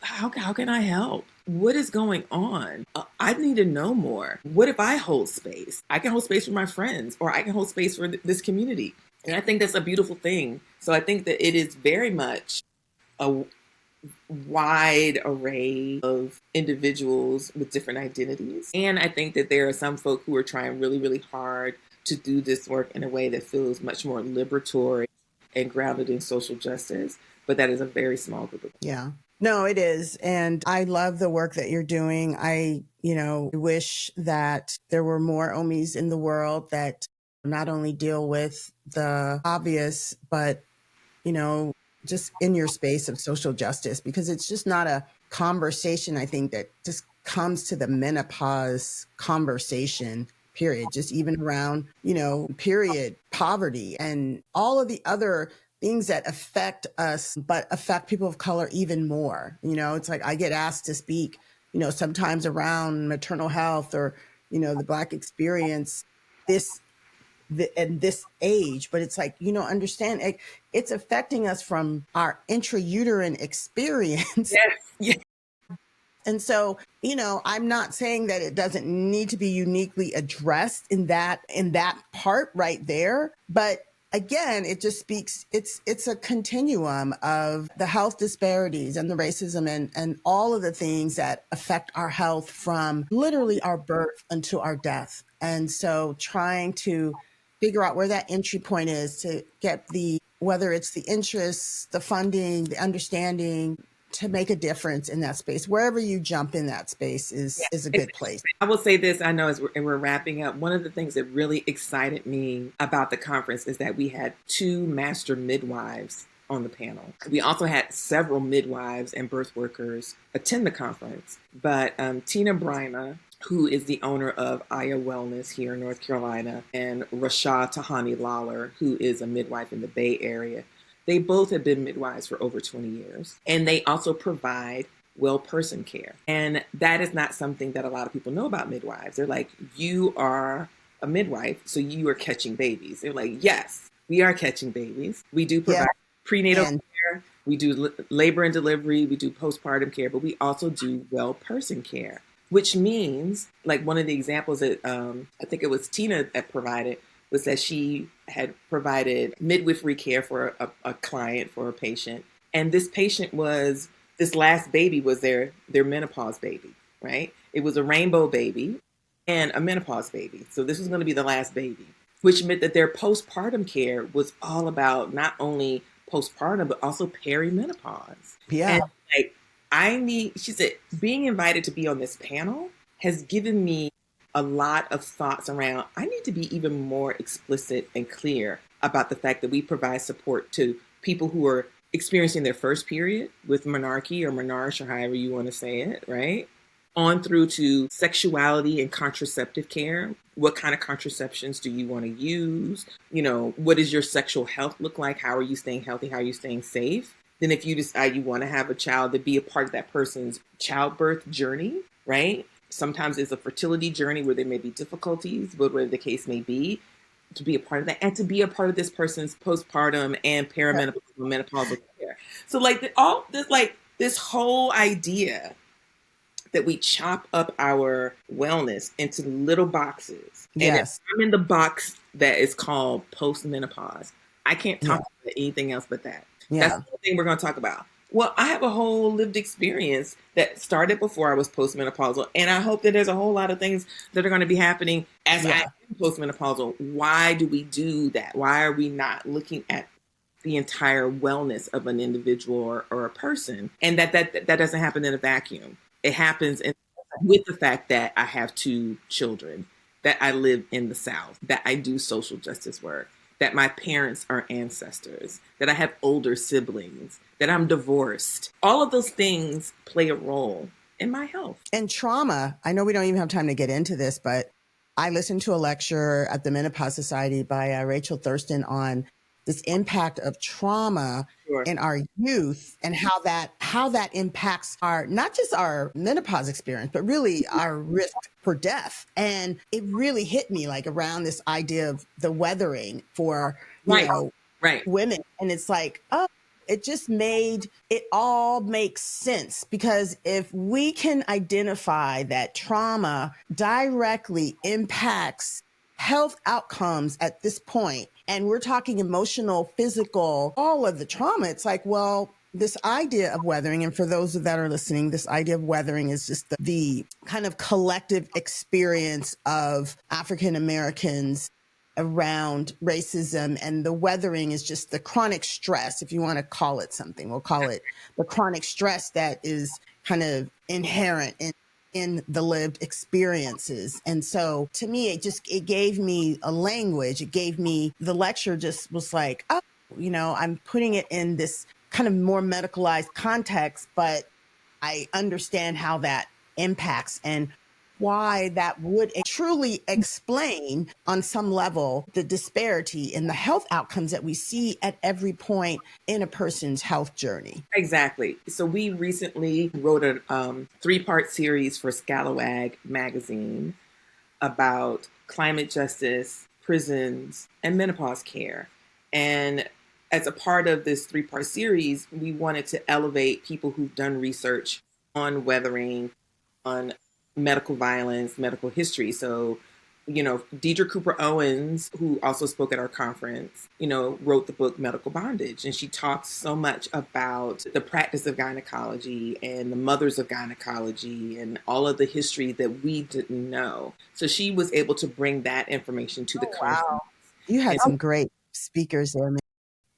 how can I help? What is going on? I need to know more. What if I hold space? I can hold space for my friends, or I can hold space for this community. And I think that's a beautiful thing. So I think that it is very much a wide array of individuals with different identities. And I think that there are some folk who are trying really, really hard to do this work in a way that feels much more liberatory and grounded in social justice. But that is a very small group of people. Yeah. No, it is. And I love the work that you're doing. I wish that there were more Omis in the world that not only deal with the obvious, but, just in your space of social justice, because it's just not a conversation, I think, that just comes to the menopause conversation, period, just even around, period, poverty and all of the other things that affect us, but affect people of color even more. It's like I get asked to speak, sometimes around maternal health or, the Black experience, and this age, but it's like, understand it's affecting us from our intrauterine experience. Yes. Yeah. And so, I'm not saying that it doesn't need to be uniquely addressed in that part right there, but again, it just speaks, it's a continuum of the health disparities and the racism and all of the things that affect our health from literally our birth until our death. And so trying to figure out where that entry point is to get whether it's the interest, the funding, the understanding, to make a difference in that space. Wherever you jump in that space is a good place. I will say this, I know as we're wrapping up, one of the things that really excited me about the conference is that we had 2 master midwives on the panel. We also had several midwives and birth workers attend the conference, but Tina Brima, who is the owner of Aya Wellness here in North Carolina, and Rasha Tahani Lawler, who is a midwife in the Bay Area. They both have been midwives for over 20 years. And they also provide well-person care. And that is not something that a lot of people know about midwives. They're like, you are a midwife, so you are catching babies. They're like, yes, we are catching babies. We do provide prenatal care. We do labor and delivery. We do postpartum care, but we also do well-person care. Which means, like one of the examples that I think it was Tina that provided was that she had provided midwifery care for a client, for a patient. And this patient this last baby was their menopause baby, right? It was a rainbow baby and a menopause baby. So this was going to be the last baby, which meant that their postpartum care was all about not only postpartum, but also perimenopause. Yeah. And she said, being invited to be on this panel has given me a lot of thoughts around, I need to be even more explicit and clear about the fact that we provide support to people who are experiencing their first period with menarche or menarche, or however you want to say it, right? On through to sexuality and contraceptive care. What kind of contraceptions do you want to use? What does your sexual health look like? How are you staying healthy? How are you staying safe? Then if you decide you want to have a child, to be a part of that person's childbirth journey, right? Sometimes it's a fertility journey where there may be difficulties, but whatever the case may be, to be a part of that and to be a part of this person's postpartum and menopausal care. So this whole idea that we chop up our wellness into little boxes. Yes. And if I'm in the box that is called postmenopause, I can't talk about anything else but that. Yeah. That's the thing we're going to talk about. Well, I have a whole lived experience that started before I was postmenopausal, and I hope that there's a whole lot of things that are going to be happening as I am postmenopausal. Why do we do that? Why are we not looking at the entire wellness of an individual or a person? And that doesn't happen in a vacuum. It happens with the fact that I have 2 children, that I live in the South, that I do social justice work, that my parents are ancestors, that I have older siblings, that I'm divorced. All of those things play a role in my health. And trauma, I know we don't even have time to get into this, but I listened to a lecture at the Menopause Society by Rachel Thurston on this impact of trauma in our youth and how that impacts our, not just our menopause experience, but really our risk for death. And it really hit me like around this idea of the weathering for, women. And it's like, oh, it just it all makes sense, because if we can identify that trauma directly impacts health outcomes at this point, and we're talking emotional, physical, all of the trauma, it's like, well, this idea of weathering, and for those that are listening, this idea of weathering is just the kind of collective experience of African Americans around racism, and the weathering is just the chronic stress, if you want to call it something. We'll call it the chronic stress that is kind of inherent in the lived experiences. And so to me, it gave me a language. It gave me, the lecture just was like, oh, I'm putting it in this kind of more medicalized context, but I understand how that impacts and why that would truly explain on some level the disparity in the health outcomes that we see at every point in a person's health journey. Exactly. So we recently wrote a 3-part series for Scalawag magazine about climate justice, prisons, and menopause care. And as a part of this 3-part series, we wanted to elevate people who've done research on weathering, on medical violence, medical history. So, Deidre Cooper Owens, who also spoke at our conference, wrote the book Medical Bondage. And she talks so much about the practice of gynecology and the mothers of gynecology and all of the history that we didn't know. So she was able to bring that information to the conference. Wow. You had some great speakers there, man.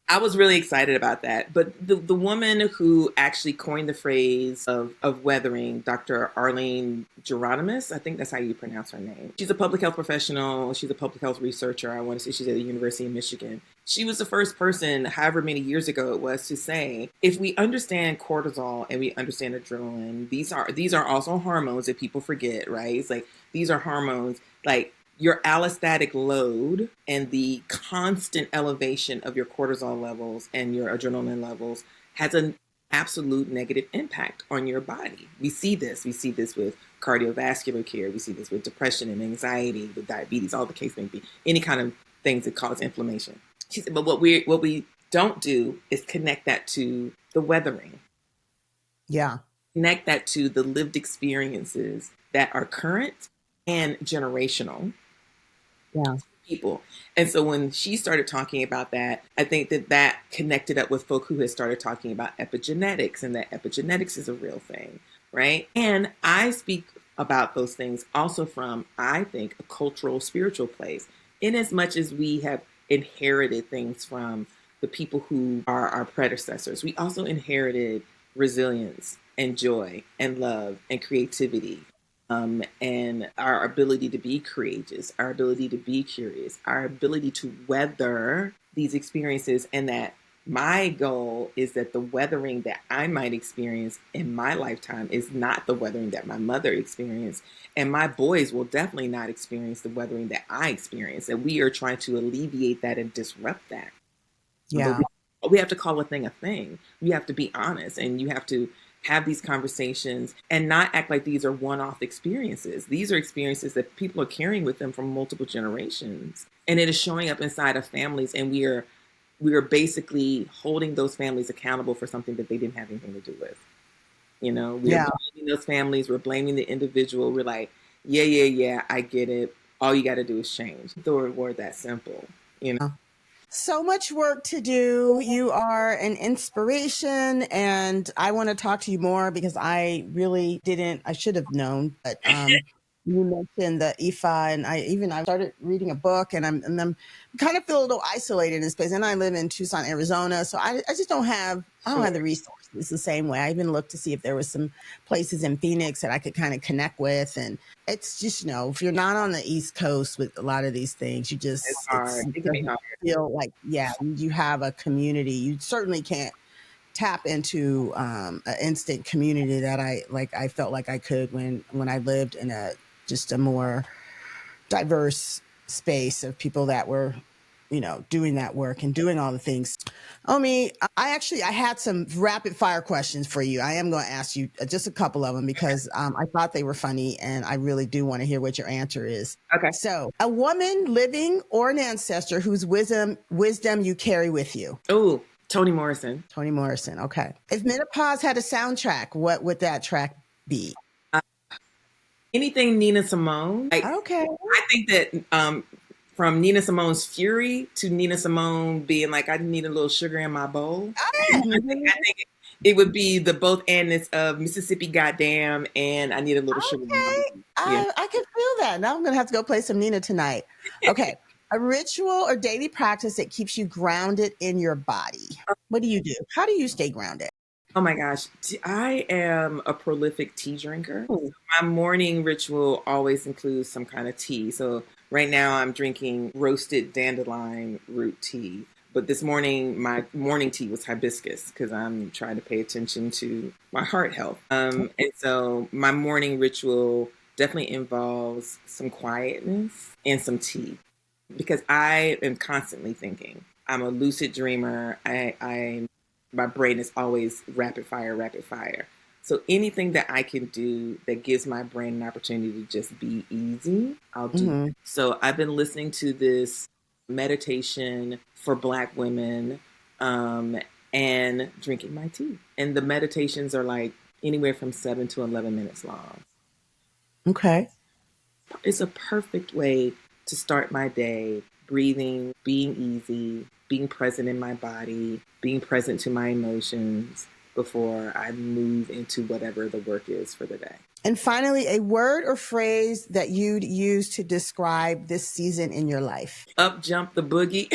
I was really excited about that. But the woman who actually coined the phrase of weathering, Dr. Arlene Geronimus, I think that's how you pronounce her name. She's a public health professional. She's a public health researcher. I want to say she's at the University of Michigan. She was the first person, however many years ago it was, to say, if we understand cortisol and we understand adrenaline, these are also hormones that people forget, right? It's like, these are hormones, like, your allostatic load and the constant elevation of your cortisol levels and your adrenaline levels has an absolute negative impact on your body. We see this with cardiovascular care. We see this with depression and anxiety, with diabetes, all the case may be, any kind of things that cause inflammation. She said, but what we don't do is connect that to the weathering. Yeah. Connect that to the lived experiences that are current and generational. Yeah. People. And so when she started talking about that, I think that connected up with folk who had started talking about epigenetics, and that epigenetics is a real thing, right? And I speak about those things also from, I think, a cultural, spiritual place, in as much as we have inherited things from the people who are our predecessors. We also inherited resilience and joy and love and creativity. And our ability to be courageous, our ability to be curious, our ability to weather these experiences. And that my goal is that the weathering that I might experience in my lifetime is not the weathering that my mother experienced. And my boys will definitely not experience the weathering that I experienced. And we are trying to alleviate that and disrupt that. Yeah. But we have to call a thing. You have to be honest, and you have to have these conversations and not act like these are one-off experiences. These are experiences that people are carrying with them from multiple generations. And it is showing up inside of families, and we are basically holding those families accountable for something that they didn't have anything to do with. We're blaming those families, we're blaming the individual. We're like, yeah, I get it. All you got to do is change. The word that simple, So much work to do. You are an inspiration, and I want to talk to you more because I really didn't, I should have known, but you mentioned the IFA, and I started reading a book, and I'm kind of feel a little isolated in this place. And I live in Tucson, Arizona, so I just don't have the resources the same way. I even looked to see if there was some places in Phoenix that I could kind of connect with, and it's just, if you're not on the East Coast with a lot of these things, it hard. It can be hard. Feel like, you have a community. You certainly can't tap into an instant community that I felt like I could when I lived in just a more diverse space of people that were, doing that work and doing all the things. Omi, I had some rapid fire questions for you. I am going to ask you just a couple of them because I thought they were funny and I really do want to hear what your answer is. Okay. So, a woman living or an ancestor whose wisdom you carry with you. Oh, Toni Morrison. Toni Morrison. Okay. If menopause had a soundtrack, what would that track be? Anything Nina Simone. Okay. I think that from Nina Simone's Fury to Nina Simone being like, I need a little sugar in my bowl. I think it would be the both andness of Mississippi Goddamn and I need a little sugar in my bowl. Yeah. I can feel that. Now I'm going to have to go play some Nina tonight. Okay. A ritual or daily practice that keeps you grounded in your body. What do you do? How do you stay grounded? Oh my gosh. I am a prolific tea drinker. My morning ritual always includes some kind of tea. So right now I'm drinking roasted dandelion root tea. But this morning, my morning tea was hibiscus because I'm trying to pay attention to my heart health. And so my morning ritual definitely involves some quietness and some tea because I am constantly thinking. I'm a lucid dreamer. My brain is always rapid fire, rapid fire. So anything that I can do that gives my brain an opportunity to just be easy, I'll do. Mm-hmm. So I've been listening to this meditation for Black women and drinking my tea. And the meditations are like anywhere from 7 to 11 minutes long. Okay. It's a perfect way to start my day, breathing, being easy, being present in my body, being present to my emotions before I move into whatever the work is for the day. And finally, a word or phrase that you'd use to describe this season in your life. Up jump the boogie.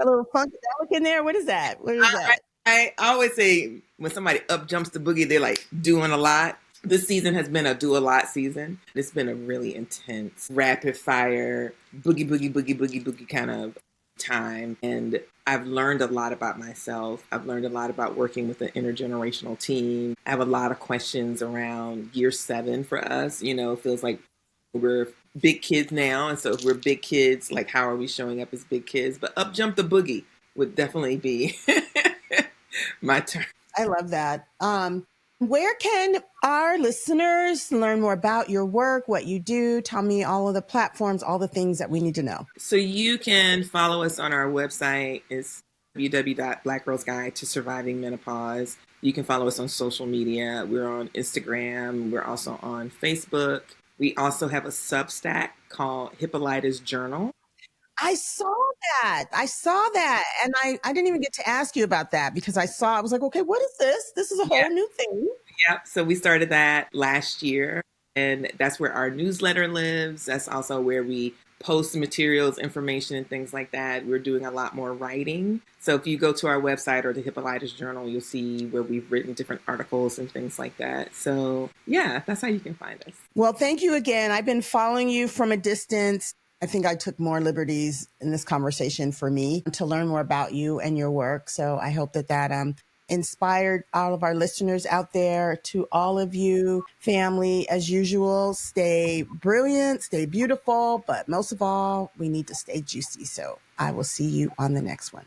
A little funkadelic in there. What is that? What is that? I always say when somebody up jumps the boogie, they're like doing a lot. This season has been a do a lot season. It's been a really intense, rapid fire, boogie kind of time. And I've learned a lot about myself. I've learned a lot about working with an intergenerational team. I have a lot of questions around year 7 for us. It feels like we're big kids now. And so if we're big kids, like how are we showing up as big kids? But up jump the boogie would definitely be my turn. I love that. Where can our listeners learn more about your work, what you do? Tell me all of the platforms, all the things that we need to know. So you can follow us on our website. It's www.Black Girl's Guide to Surviving Menopause. You can follow us on social media. We're on Instagram. We're also on Facebook. We also have a Substack called Hippolyta's Journal. I saw that. And I didn't even get to ask you about that because I was like, okay, what is this? This is a whole new thing. Yeah. So we started that last year and that's where our newsletter lives. That's also where we post materials, information and things like that. We're doing a lot more writing. So if you go to our website or the Hippolyta's Journal, you'll see where we've written different articles and things like that. So yeah, that's how you can find us. Well, thank you again. I've been following you from a distance. I think I took more liberties in this conversation for me to learn more about you and your work. So I hope that inspired all of our listeners out there. To all of you, family, as usual, stay brilliant, stay beautiful, but most of all, we need to stay juicy. So I will see you on the next one.